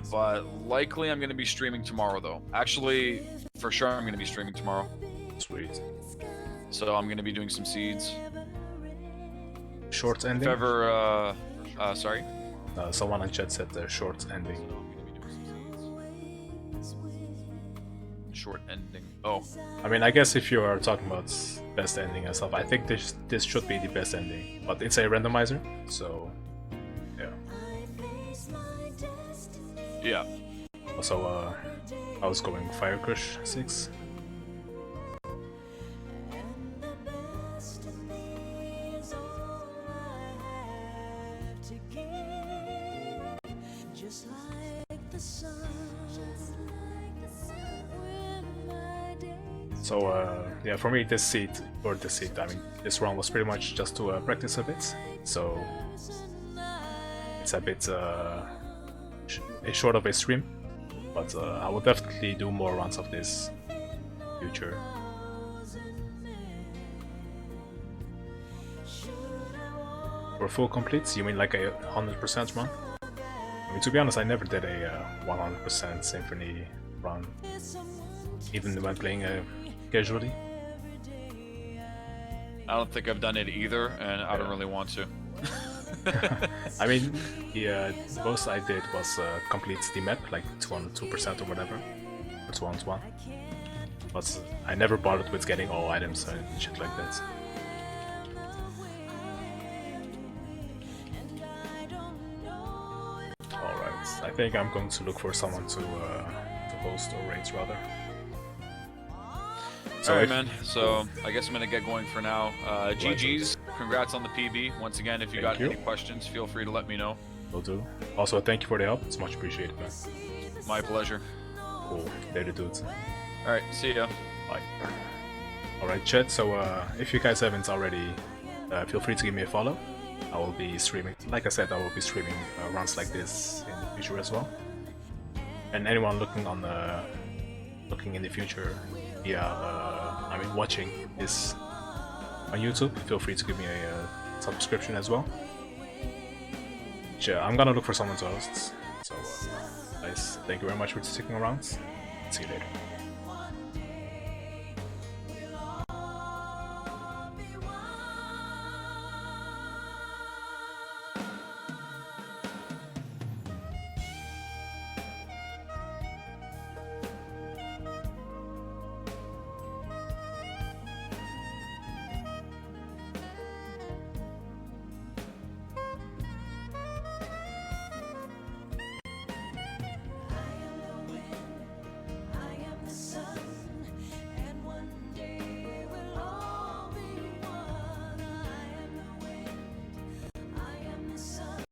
But likely I'm going to be streaming tomorrow, though. Actually, for sure I'm going to be streaming tomorrow. Sweet. So I'm going to be doing some seeds. Short If ending? ever, sorry? Someone in chat said the short ending. Short ending. Oh, I mean, I guess if you are talking about best ending and stuff, I think this should be the best ending. But it's a randomizer, so yeah. yeah. Also, I was going Fire Crush 6. So yeah, for me this seed, I mean this round was pretty much just to practice a bit. So it's a bit short of a stream, but I will definitely do more rounds of this in future. For full completes, you mean like a 100% run? I mean, to be honest, I never did a 100% Symphony run, even when playing casually. I don't think I've done it either, and I don't really want to. I mean, the most I did was complete the map, like 202% or whatever, or 2-on-1. But I never bothered with getting all items and shit like that. Alright, I think I'm going to look for someone to host or raid rather. So Alright, if- man. So I guess I'm gonna get going for now. GG's. Congrats on the PB. Once again, if you got Thank you. any questions, feel free to let me know. Will do. Also, thank you for the help. It's much appreciated, man. My pleasure. Cool. Later, dudes. Alright, see ya. Bye. Alright, chat. So, if you guys haven't already, feel free to give me a follow. I will be streaming. Like I said, I will be streaming runs like this in the future as well. And anyone looking in the future, watching this on YouTube, feel free to give me a subscription as well. I'm gonna look for someone to host. So, guys, thank you very much for sticking around. See you later.